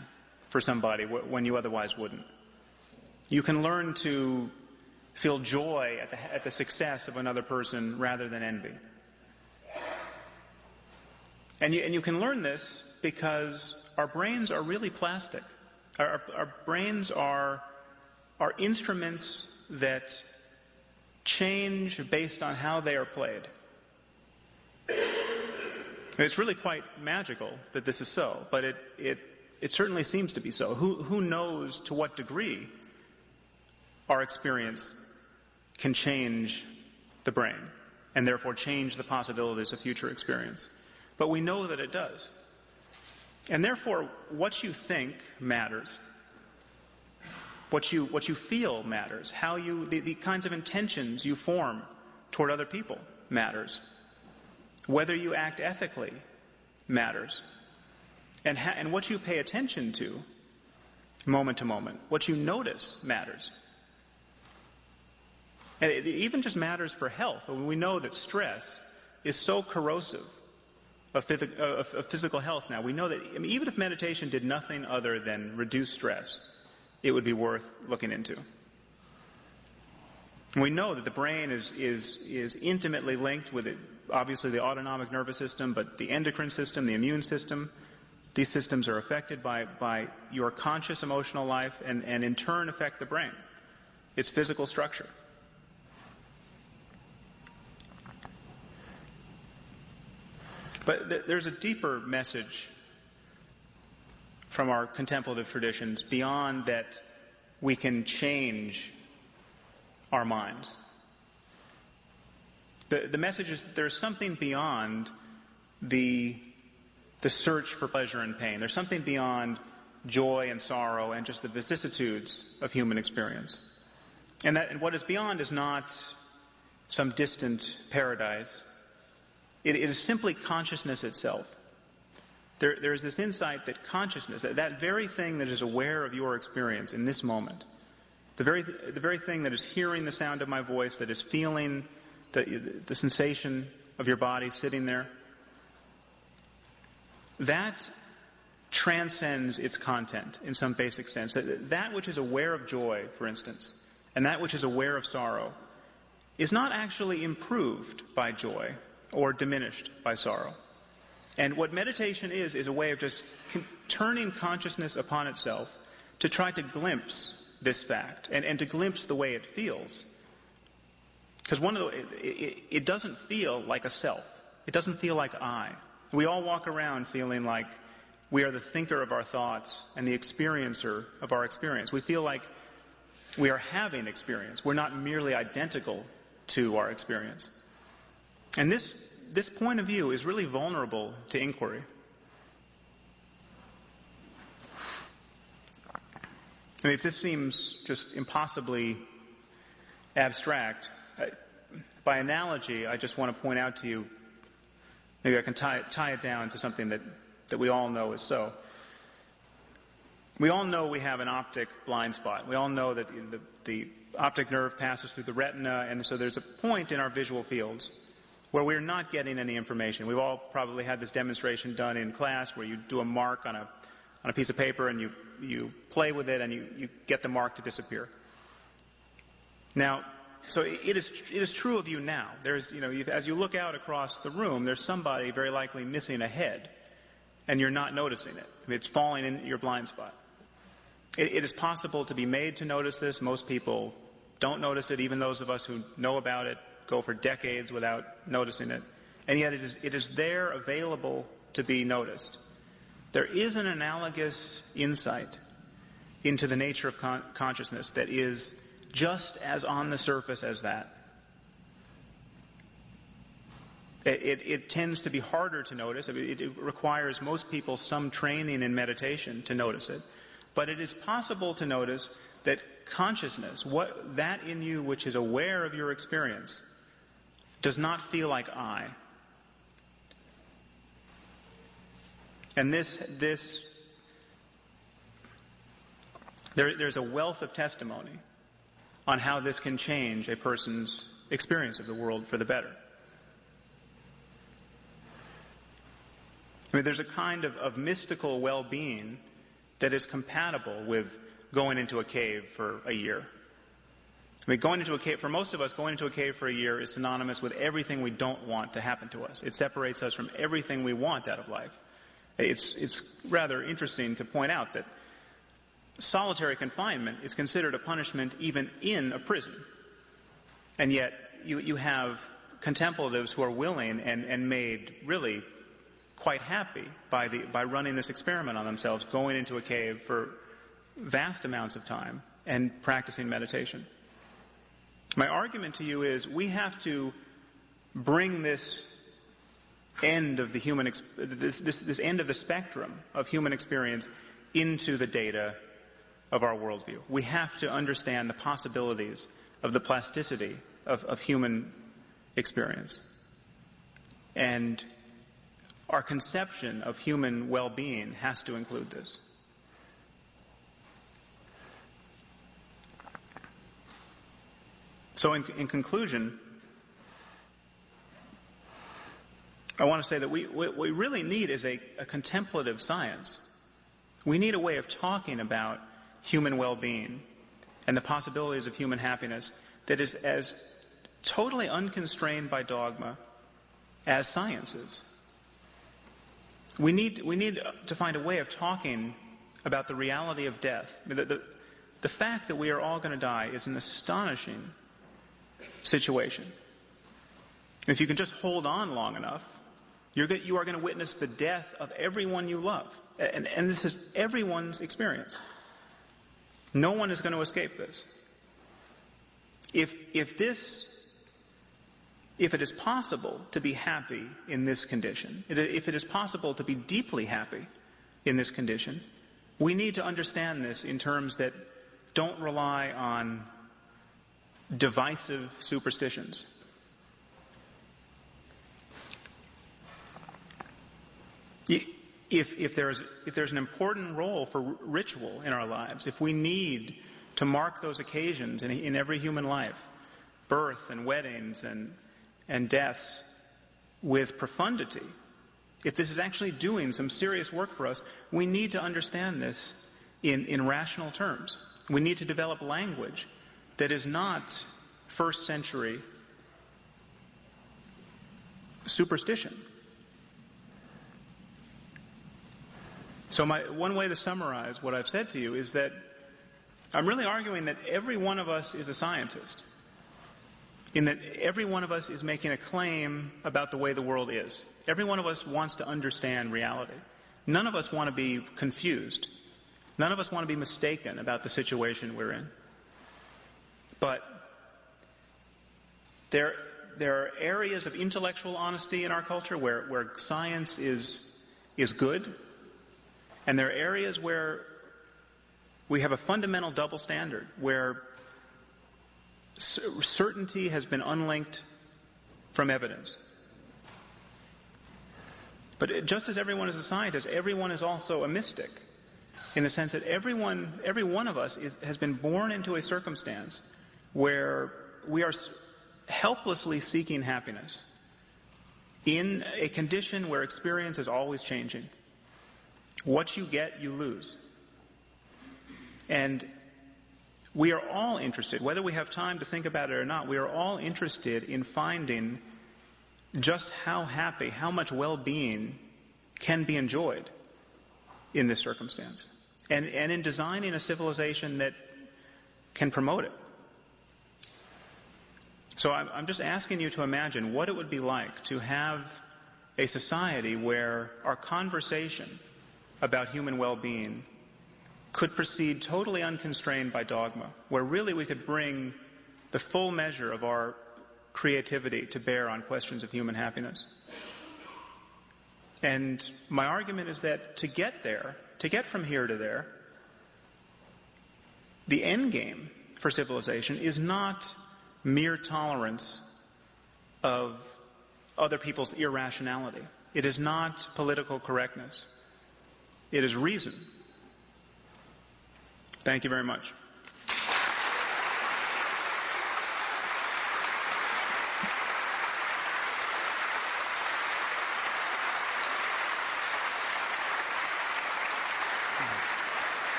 for somebody when you otherwise wouldn't. You can learn to feel joy at the success of another person rather than envy. And you can learn this because our brains are really plastic. Our brains are instruments that change based on how they are played. And it's really quite magical that this is so, but it certainly seems to be so. Who knows to what degree our experience can change the brain and therefore change the possibilities of future experience. But we know that it does. And therefore, what you think matters. What you feel matters. How the kinds of intentions you form toward other people matters. Whether you act ethically matters. And what you pay attention to, moment to moment, what you notice matters. And it even just matters for health. We know that stress is so corrosive of physical health now. We know that even if meditation did nothing other than reduce stress, it would be worth looking into. And we know that the brain is intimately linked with it, obviously the autonomic nervous system, but the endocrine system, the immune system. These systems are affected by your conscious emotional life and in turn affect the brain, its physical structure. But there's a deeper message from our contemplative traditions beyond that we can change our minds. The message is that there's something beyond the search for pleasure and pain. There's something beyond joy and sorrow and just the vicissitudes of human experience. And what is beyond is not some distant paradise. It is simply consciousness itself. There is this insight that consciousness, that very thing that is aware of your experience in this moment, the very thing that is hearing the sound of my voice, that is feeling the sensation of your body sitting there, that transcends its content in some basic sense. That which is aware of joy, for instance, and that which is aware of sorrow is not actually improved by joy or diminished by sorrow. And what meditation is a way of just turning consciousness upon itself to try to glimpse this fact and to glimpse the way it feels. Because it doesn't feel like a self. It doesn't feel like I. We all walk around feeling like we are the thinker of our thoughts and the experiencer of our experience. We feel like we are having experience. We're not merely identical to our experience. And this point of view is really vulnerable to inquiry. I mean, if this seems just impossibly abstract, by analogy, I just want to point out to you, maybe I can tie it down to something that we all know is so. We all know we have an optic blind spot. We all know that the optic nerve passes through the retina, and so there's a point in our visual fields where we're not getting any information. We've all probably had this demonstration done in class where you do a mark on a piece of paper and you play with it and you get the mark to disappear. Now, so it is true of you now. There's, as you look out across the room, there's somebody very likely missing a head, and you're not noticing it. It's falling in your blind spot. It is possible to be made to notice this. Most people don't notice it. Even those of us who know about it go for decades without noticing it. And yet it is there, available to be noticed. There is an analogous insight into the nature of consciousness that is just as on the surface as that. It tends to be harder to notice. I mean, it requires most people some training in meditation to notice it. But it is possible to notice that consciousness, that in you which is aware of your experience, does not feel like I. And there's a wealth of testimony on how this can change a person's experience of the world for the better. I mean, there's a kind of mystical well-being that is compatible with going into a cave for a year. I mean, going into a cave, for most of us, going into a cave for a year is synonymous with everything we don't want to happen to us. It separates us from everything we want out of life. It's rather interesting to point out that solitary confinement is considered a punishment even in a prison. And yet you have contemplatives who are willing and made really quite happy by running this experiment on themselves, going into a cave for vast amounts of time and practicing meditation. My argument to you is we have to bring this end of the human this end of the spectrum of human experience into the data of our worldview. We have to understand the possibilities of the plasticity of human experience. And our conception of human well-being has to include this. So in conclusion, I want to say that what we really need is a contemplative science. We need a way of talking about human well-being and the possibilities of human happiness that is as totally unconstrained by dogma as science is. We need to find a way of talking about the reality of death. I mean, the fact that we are all going to die is an astonishing situation. If you can just hold on long enough, you are going to witness the death of everyone you love. And this is everyone's experience. No one is going to escape this. If it is possible to be happy in this condition, if it is possible to be deeply happy in this condition, We need to understand this in terms that don't rely on divisive superstitions. If there's an important role for ritual in our lives, if we need to mark those occasions in every human life, birth and weddings and deaths, with profundity, if this is actually doing some serious work for us, we need to understand this in rational terms. We need to develop language that is not first century superstition. So one way to summarize what I've said to you is that I'm really arguing that every one of us is a scientist, in that every one of us is making a claim about the way the world is. Every one of us wants to understand reality. None of us want to be confused. None of us want to be mistaken about the situation we're in. But there are areas of intellectual honesty in our culture where science is good, and there are areas where we have a fundamental double standard, where certainty has been unlinked from evidence. But just as everyone is a scientist, everyone is also a mystic, in the sense that every one of us has been born into a circumstance where we are helplessly seeking happiness in a condition where experience is always changing. What you get, you lose. And we are all interested, whether we have time to think about it or not, we are all interested in finding just how happy, how much well-being can be enjoyed in this circumstance. And in designing a civilization that can promote it. So I'm just asking you to imagine what it would be like to have a society where our conversation about human well-being could proceed totally unconstrained by dogma, where really we could bring the full measure of our creativity to bear on questions of human happiness. And my argument is that to get there, to get from here to there, the end game for civilization is not mere tolerance of other people's irrationality. It is not political correctness. It is reason. Thank you very much.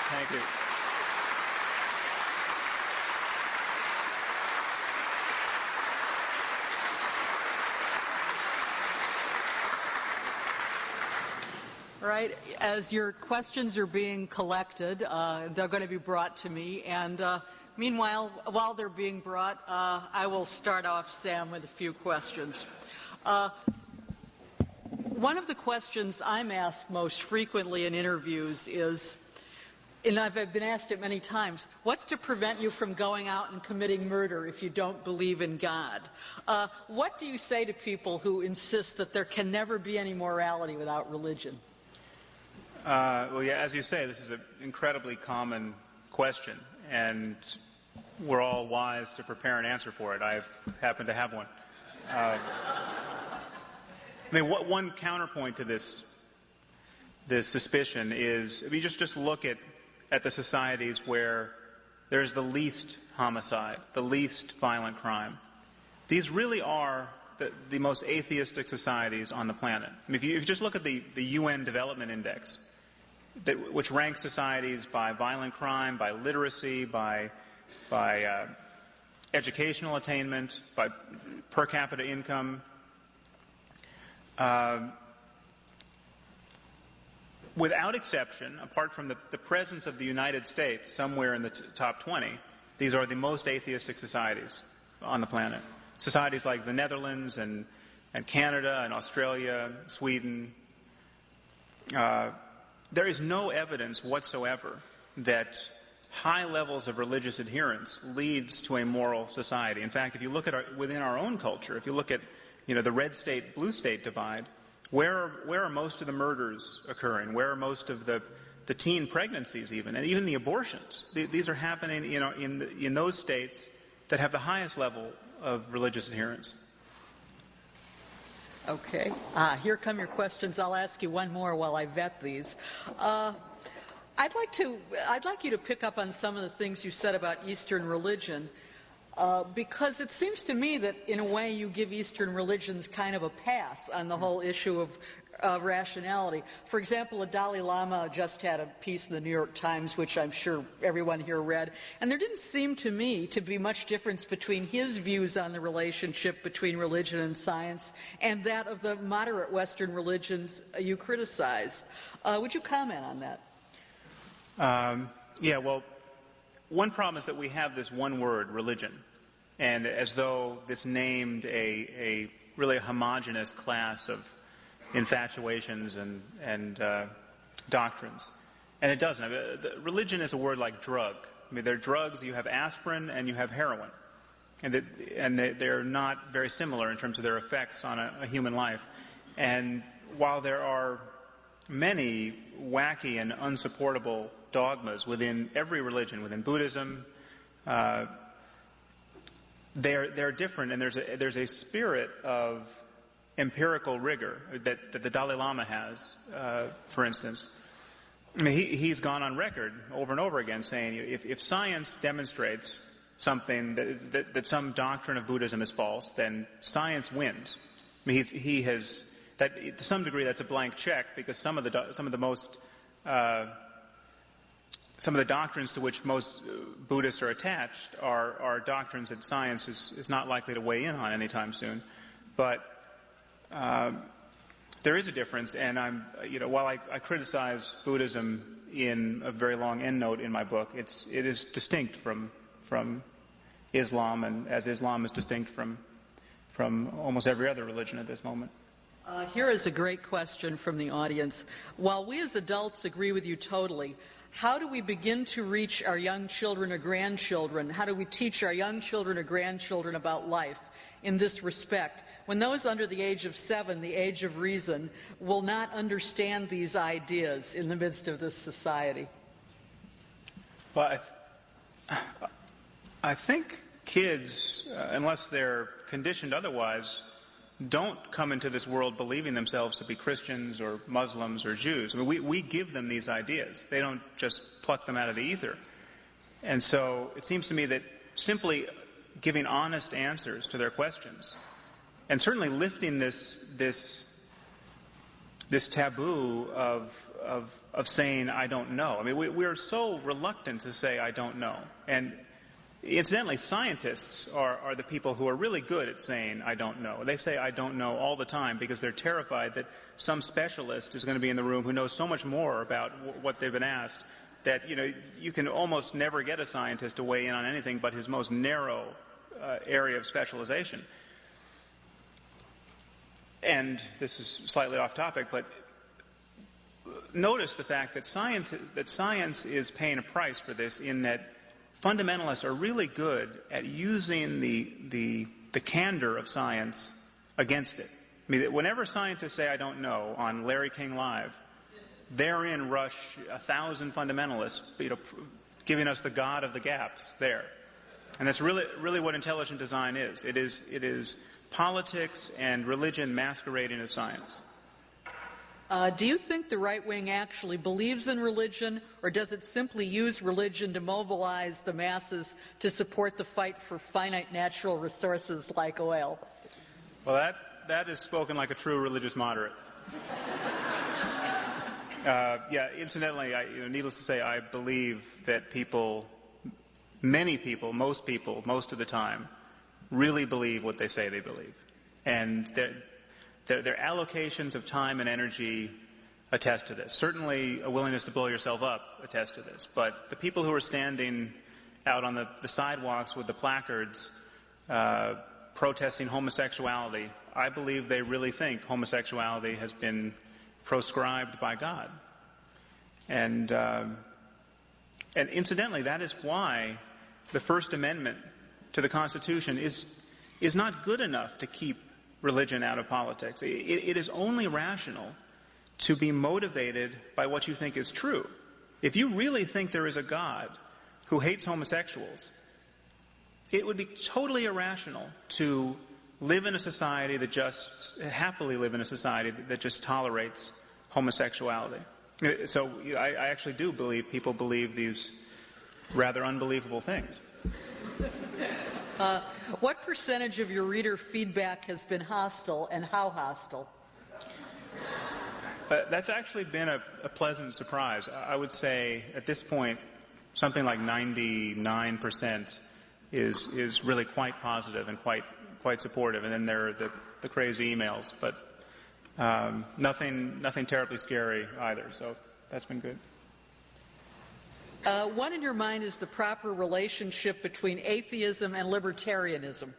Thank you.
All right. As your questions are being collected, they're going to be brought to me. And meanwhile, while they're being brought, I will start off, Sam, with a few questions. One of the questions I'm asked most frequently in interviews is, and I've been asked it many times, what's to prevent you from going out and committing murder if you don't believe in God? What do you say to people who insist that there can never be any morality without religion?
Well, yeah, as you say, this is an incredibly common question, and we're all wise to prepare an answer for it. I happen to have one. I mean, one counterpoint to this suspicion is, if you just look at the societies where there's the least homicide, the least violent crime. These really are the most atheistic societies on the planet. I mean, if you just look at the UN Development Index, which ranks societies by violent crime, by literacy, by educational attainment, by per capita income, without exception, apart from the presence of the United States somewhere in the top 20, these are the most atheistic societies on the planet. Societies like the Netherlands and Canada and Australia, Sweden. There is no evidence whatsoever that high levels of religious adherence leads to a moral society. In fact, if you look at within our own culture, if you look at the red state, blue state divide, where are most of the murders occurring? Where are most of the teen pregnancies even, and even the abortions? These are happening, in those states that have the highest level of religious adherence.
Okay. Here come your questions. I'll ask you one more while I vet these. I'd like you to pick up on some of the things you said about Eastern religion, because it seems to me that, in a way, you give Eastern religions kind of a pass on the whole issue of rationality. For example, the Dalai Lama just had a piece in the New York Times, which I'm sure everyone here read, and there didn't seem to me to be much difference between his views on the relationship between religion and science and that of the moderate Western religions you criticized. Would you comment on that?
Yeah, well, one problem is that we have this one word, religion, and as though this named a really homogeneous class of infatuations and doctrines. And it doesn't. Religion is a word like drug. There are drugs. You have aspirin and you have heroin. And they're not very similar in terms of their effects on a human life. And while there are many wacky and unsupportable dogmas within every religion, within Buddhism, they're different, and there's a spirit of empirical rigor that the Dalai Lama has, for instance. I mean, he's gone on record over and over again saying if science demonstrates something that some doctrine of Buddhism is false, then science wins. I mean, he has that to some degree. That's a blank check, because some of the doctrines to which most Buddhists are attached are doctrines that science is not likely to weigh in on anytime soon. But there is a difference, and while I criticize Buddhism in a very long endnote in my book, it is distinct from Islam, and as Islam is distinct from almost every other religion at this moment.
Here is a great question from the audience. While we as adults agree with you totally, how do we begin to reach our young children or grandchildren? How do we teach our young children or grandchildren about life in this respect, when those under the age of 7, the age of reason, will not understand these ideas in the midst of this society?
Well, I think kids, unless they're conditioned otherwise, don't come into this world believing themselves to be Christians or Muslims or Jews. I mean, we give them these ideas. They don't just pluck them out of the ether. And so it seems to me that simply giving honest answers to their questions, and certainly lifting this taboo of saying I don't know. I mean, we're so reluctant to say I don't know. And incidentally, scientists are the people who are really good at saying I don't know. They say I don't know all the time because they're terrified that some specialist is going to be in the room who knows so much more about what they've been asked that you can almost never get a scientist to weigh in on anything but his most narrow area of specialization. And this is slightly off topic, but notice the fact that science is paying a price for this, in that fundamentalists are really good at using the candor of science against it. I mean, whenever scientists say I don't know on Larry King Live, therein rush 1,000 fundamentalists, giving us the God of the gaps there. And that's really what intelligent design is. It is politics and religion masquerading as science.
Do you think the right wing actually believes in religion, or does it simply use religion to mobilize the masses to support the fight for finite natural resources like oil?
Well, that is spoken like a true religious moderate. Incidentally, needless to say, I believe that many people, most of the time, really believe what they say they believe. And their allocations of time and energy attest to this. Certainly a willingness to blow yourself up attests to this. But the people who are standing out on the sidewalks with the placards protesting homosexuality, I believe they really think homosexuality has been proscribed by God. And incidentally, that is why the First Amendment to the Constitution is not good enough to keep religion out of politics. It is only rational to be motivated by what you think is true. If you really think there is a God who hates homosexuals, it would be totally irrational to live in a society that just happily live in a society that just tolerates homosexuality. So I actually do believe people believe these rather unbelievable things.
What percentage of your reader feedback has been hostile, and how hostile?
That's actually been a pleasant surprise. I would say at this point something like 99% is really quite positive and quite supportive, and then there are the crazy emails, but nothing terribly scary either, so that's been good.
What in your mind is the proper relationship between atheism and libertarianism?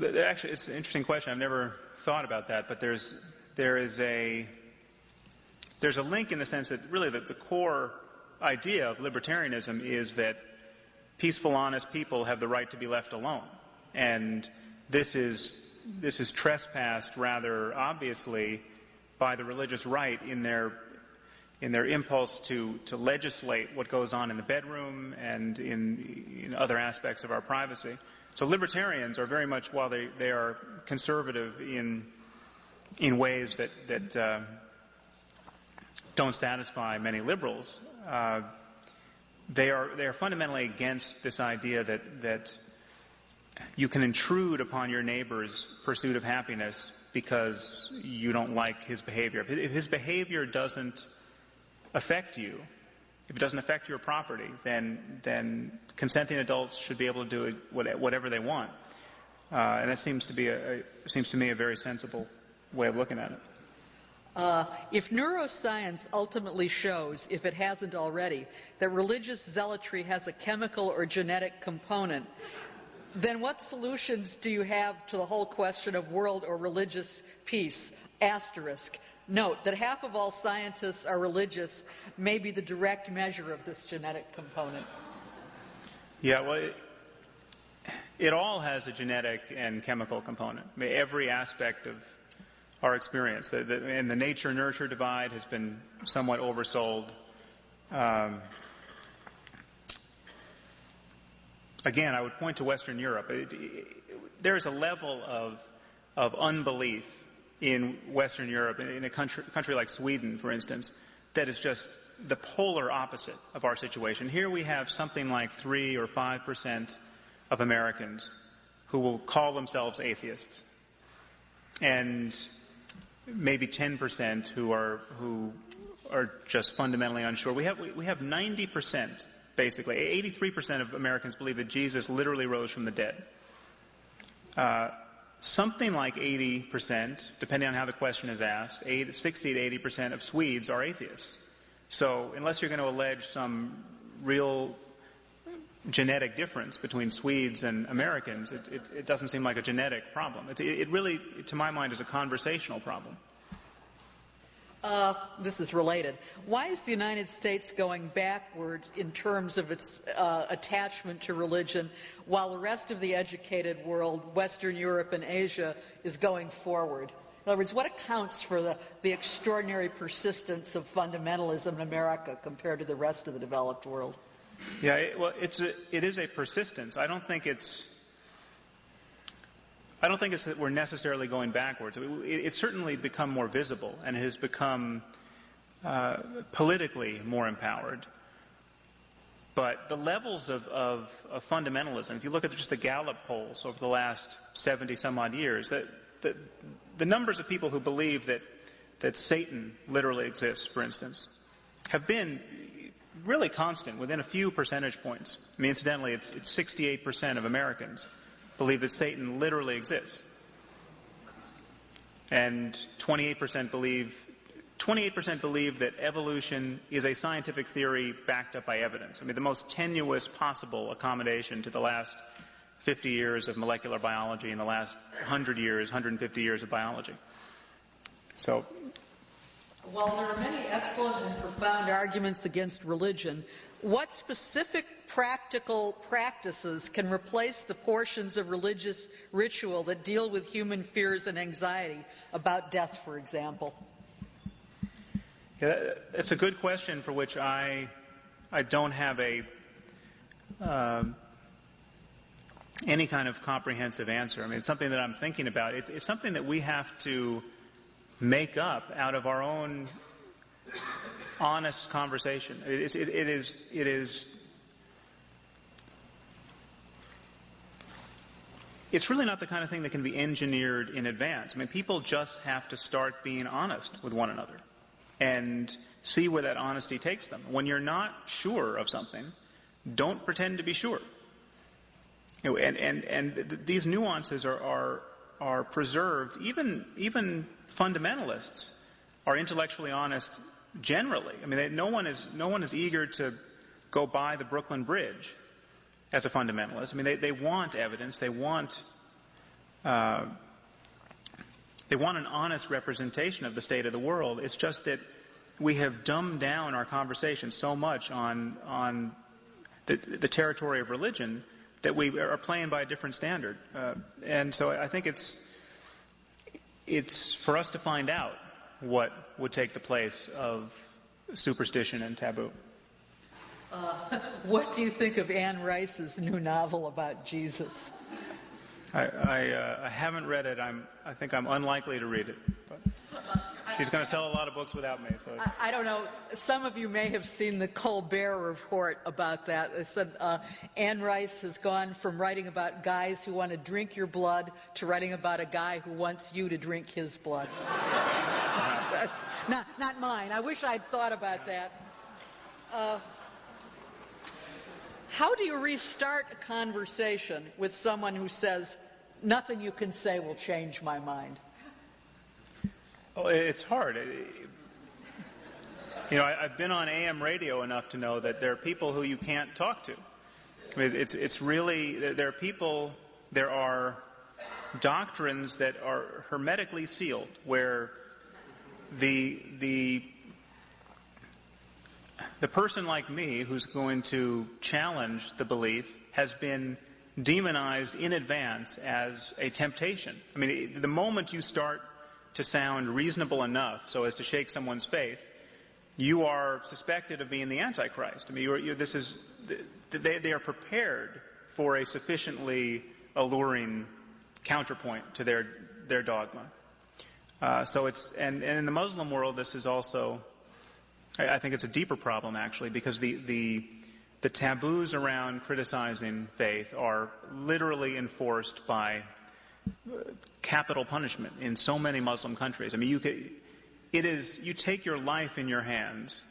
Actually, it's an interesting question. I've never thought about that, but there's a link in the sense that really the core idea of libertarianism is that peaceful, honest people have the right to be left alone, and this is trespassed rather obviously by the religious right in their impulse to legislate what goes on in the bedroom and in other aspects of our privacy. So libertarians are very much, while they are conservative in ways that don't satisfy many liberals, they are fundamentally against this idea that you can intrude upon your neighbor's pursuit of happiness because you don't like his behavior. If his behavior doesn't affect you, if it doesn't affect your property, then consenting adults should be able to do whatever they want, and that seems to me a very sensible way of looking at it.
If neuroscience ultimately shows, if it hasn't already, that religious zealotry has a chemical or genetic component, then what solutions do you have to the whole question of world or religious peace? Asterisk. Note that half of all scientists are religious may be the direct measure of this genetic component.
Yeah, well, it all has a genetic and chemical component. I mean, every aspect of our experience. And the nature-nurture divide has been somewhat oversold. Again, I would point to Western Europe. There is a level of unbelief in Western Europe, in a country like Sweden, for instance, that is just the polar opposite of our situation. Here we have something like 3 or 5% of Americans who will call themselves atheists, and maybe 10% who are just fundamentally unsure. We have 90%, basically. 83% of Americans believe that Jesus literally rose from the dead. Something like 80%, depending on how the question is asked, 60 to 80% of Swedes are atheists. So unless you're going to allege some real genetic difference between Swedes and Americans, it doesn't seem like a genetic problem. It really, to my mind, is a conversational problem.
This is related. Why is the United States going backward in terms of its attachment to religion, while the rest of the educated world, Western Europe and Asia, is going forward? In other words, what accounts for the extraordinary persistence of fundamentalism in America compared to the rest of the developed world?
Yeah, it is a persistence. I don't think it's that we're necessarily going backwards. It's certainly become more visible, and it has become politically more empowered. But the levels of fundamentalism, if you look at just the Gallup polls over the last 70-some-odd years, the numbers of people who believe that Satan literally exists, for instance, have been really constant within a few percentage points. I mean, incidentally, it's 68% of Americans believe that Satan literally exists, and 28% believe that evolution is a scientific theory backed up by evidence. I mean, the most tenuous possible accommodation to the last 50 years of molecular biology and the last 150 years of biology. So,
while there are many excellent and profound arguments against religion, what specific practical practices can replace the portions of religious ritual that deal with human fears and anxiety about death, for example?
Yeah, it's a good question for which I don't have any kind of comprehensive answer. I mean, it's something that I'm thinking about. It's something that we have to make up out of our own honest conversation. It is. It's really not the kind of thing that can be engineered in advance. I mean, people just have to start being honest with one another and see where that honesty takes them. When you're not sure of something, don't pretend to be sure. You know, and these nuances are preserved. Even fundamentalists are intellectually honest generally. I mean, no one is eager to go by the Brooklyn Bridge as a fundamentalist. I mean, they want evidence. They want an honest representation of the state of the world. It's just that we have dumbed down our conversation so much on the territory of religion that we are playing by a different standard. And so I think it's for us to find out what would take the place of superstition and taboo.
What do you think of Anne Rice's new novel about Jesus?
I haven't read it. I think I'm unlikely to read it. But she's going to sell a lot of books without me. So
I don't know. Some of you may have seen the Colbert report about that. It said Anne Rice has gone from writing about guys who want to drink your blood to writing about a guy who wants you to drink his blood. Not mine. I wish I'd thought about that. How do you restart a conversation with someone who says, nothing you can say will change my mind?
Oh, it's hard. You know, I've been on AM radio enough to know that there are people who you can't talk to. I mean, it's really, there are doctrines that are hermetically sealed, where the person like me who's going to challenge the belief has been demonized in advance as a temptation. I mean, the moment you start to sound reasonable enough so as to shake someone's faith, you are suspected of being the Antichrist. I mean, they are prepared for a sufficiently alluring counterpoint to their dogma. So it's and in the Muslim world, this is also, I think it's a deeper problem actually, because the taboos around criticizing faith are literally enforced by capital punishment in so many Muslim countries. I mean, you take your life in your hands,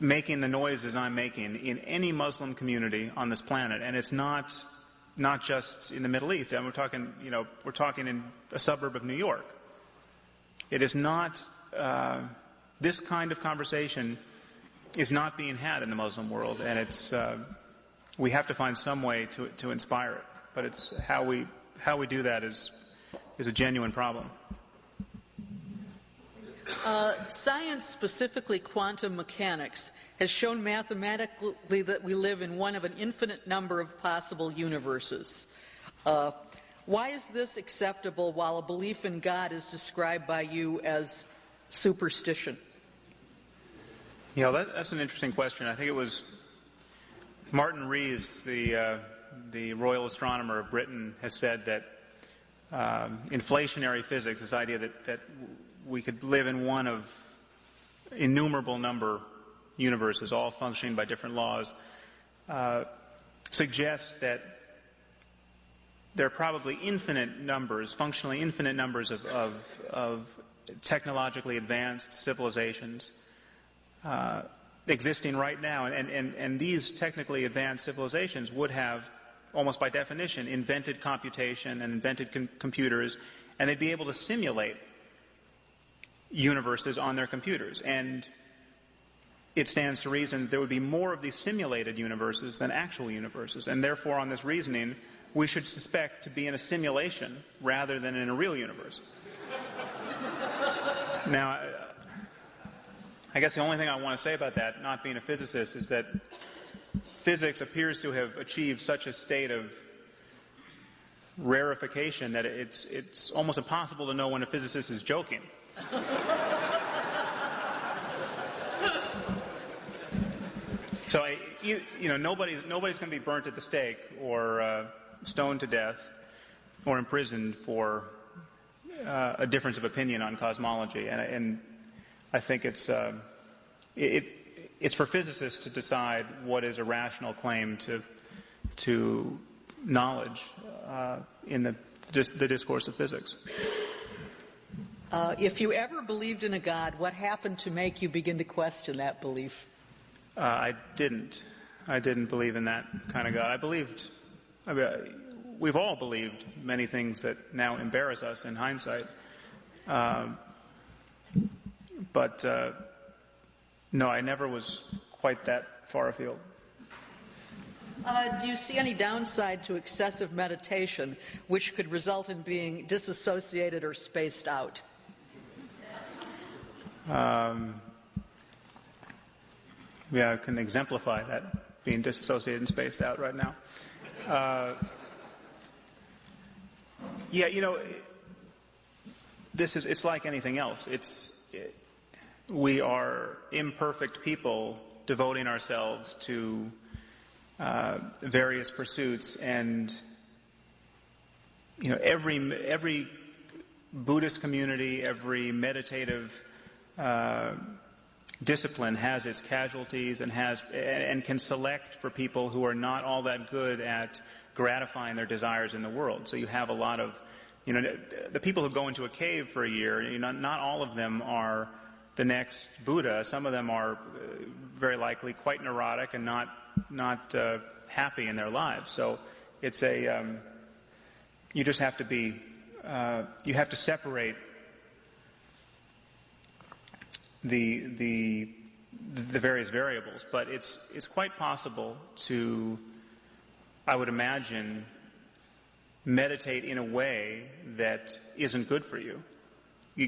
making the noises I'm making in any Muslim community on this planet, and it's not just in the Middle East. And we're talking in a suburb of New York. It is not. This kind of conversation is not being had in the Muslim world, and it's we have to find some way to inspire it. But it's how we do that is a genuine problem.
Science, specifically quantum mechanics, has shown mathematically that we live in one of an infinite number of possible universes. Why is this acceptable while a belief in God is described by you as superstition?
You know, that's an interesting question. I think it was Martin Rees, the Royal Astronomer of Britain, has said that inflationary physics, this idea that we could live in one of innumerable number universes, all functioning by different laws, suggests that there are probably functionally infinite numbers of technologically advanced civilizations existing right now. And these technically advanced civilizations would have, almost by definition, invented computation and invented computers, and they'd be able to simulate universes on their computers. And it stands to reason there would be more of these simulated universes than actual universes. And therefore, on this reasoning, we should suspect to be in a simulation rather than in a real universe. Now, I guess the only thing I want to say about that, not being a physicist, is that physics appears to have achieved such a state of rarefication that it's almost impossible to know when a physicist is joking. So nobody's going to be burnt at the stake or stoned to death or imprisoned for a difference of opinion on cosmology, and I think it's for physicists to decide what is a rational claim to knowledge in the discourse of physics.
If you ever believed in a God, what happened to make you begin to question that belief?
I didn't believe in that kind of God. We've all believed many things that now embarrass us in hindsight. But no, I never was quite that far afield.
Do you see any downside to excessive meditation, which could result in being disassociated or spaced out?
Yeah, I can exemplify that, being disassociated and spaced out right now. It's like anything else. We are imperfect people devoting ourselves to various pursuits, and every Buddhist community, every meditative discipline has its casualties and can select for people who are not all that good at gratifying their desires in the world. So you have a lot of, the people who go into a cave for a year, not all of them are the next Buddha. Some of them are very likely quite neurotic and not happy in their lives. So it's you just have to be, you have to separate the various variables, but it's quite possible to, I would imagine, meditate in a way that isn't good for you.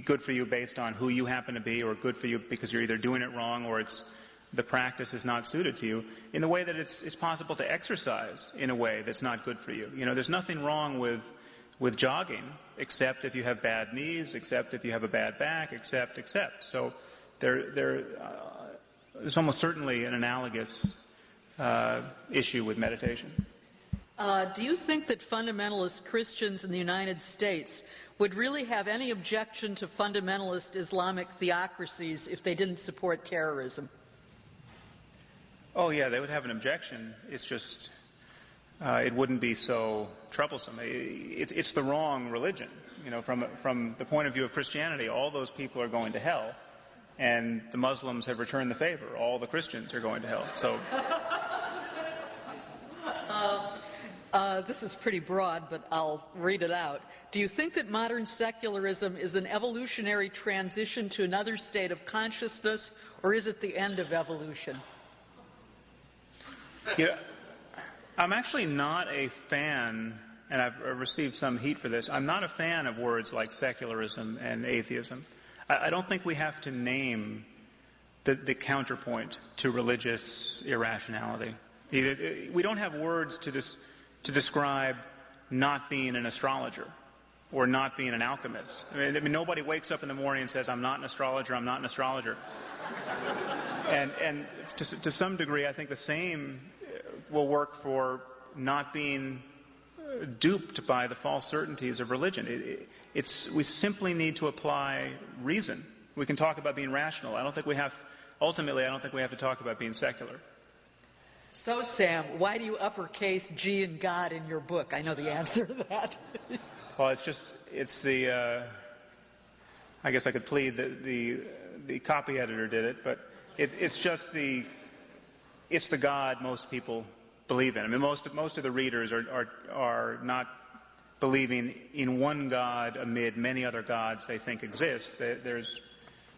Good for you based on who you happen to be, or good for you because you're either doing it wrong or the practice is not suited to you, in the way that it's possible to exercise in a way that's not good for you. There's nothing wrong with jogging, except if you have bad knees, except if you have a bad back, except. So there's almost certainly an analogous issue with meditation.
Do you think that fundamentalist Christians in the United States would really have any objection to fundamentalist Islamic theocracies if they didn't support terrorism?
Oh, yeah, they would have an objection. It's just it wouldn't be so troublesome. It's the wrong religion. From the point of view of Christianity, all those people are going to hell, and the Muslims have returned the favor. All the Christians are going to hell. So.
This is pretty broad, but I'll read it out. Do you think that modern secularism is an evolutionary transition to another state of consciousness, or is it the end of evolution?
I'm actually not a fan, and I've received some heat for this, I'm not a fan of words like secularism and atheism. I don't think we have to name the counterpoint to religious irrationality. We don't have words to describe not being an astrologer or not being an alchemist. I mean, nobody wakes up in the morning and says, I'm not an astrologer, I'm not an astrologer. And to some degree, I think the same will work for not being duped by the false certainties of religion. We simply need to apply reason. We can talk about being rational. Ultimately, I don't think we have to talk about being secular.
So, Sam, why do you uppercase G in God in your book? I know the answer to that.
Well, it's the, I guess I could plead that the copy editor did it, but it's the God most people believe in. I mean, most of the readers are not believing in one God amid many other gods they think exist. There's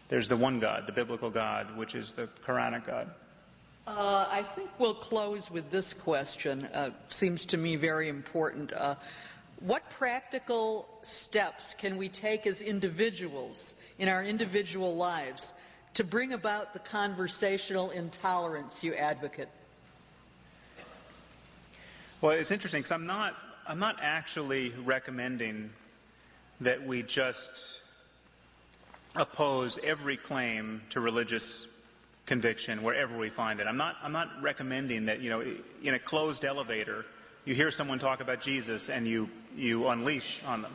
the one God, the biblical God, which is the Quranic God.
I think we'll close with this question. Seems to me very important. What practical steps can we take as individuals in our individual lives to bring about the conversational intolerance you advocate?
Well, it's interesting because I'm not actually recommending that we just oppose every claim to religious conviction wherever we find it. I'm not recommending that, in a closed elevator, you hear someone talk about Jesus and you unleash on them.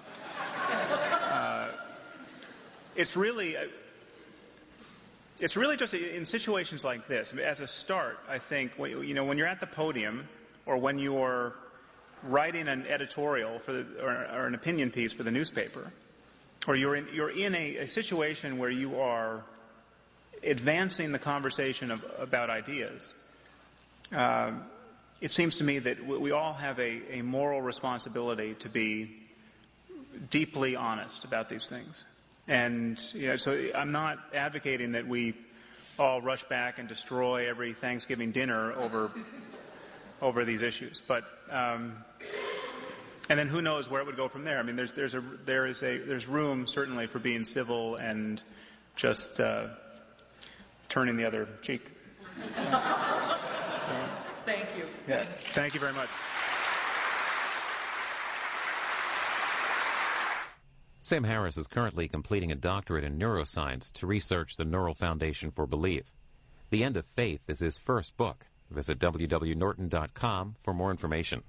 It's really just in situations like this. As a start, I think, when you're at the podium or when you're writing an editorial or an opinion piece for the newspaper, or you're in a situation where you are advancing the conversation about ideas, it seems to me that we all have a moral responsibility to be deeply honest about these things. And so I'm not advocating that we all rush back and destroy every Thanksgiving dinner over these issues. But and then who knows where it would go from there? I mean, there's room certainly for being civil and just turning the other cheek.
Thank you.
Yeah. Thank you very much.
Sam Harris is currently completing a doctorate in neuroscience to research the neural foundation for belief. The End of Faith is his first book. Visit www.norton.com for more information.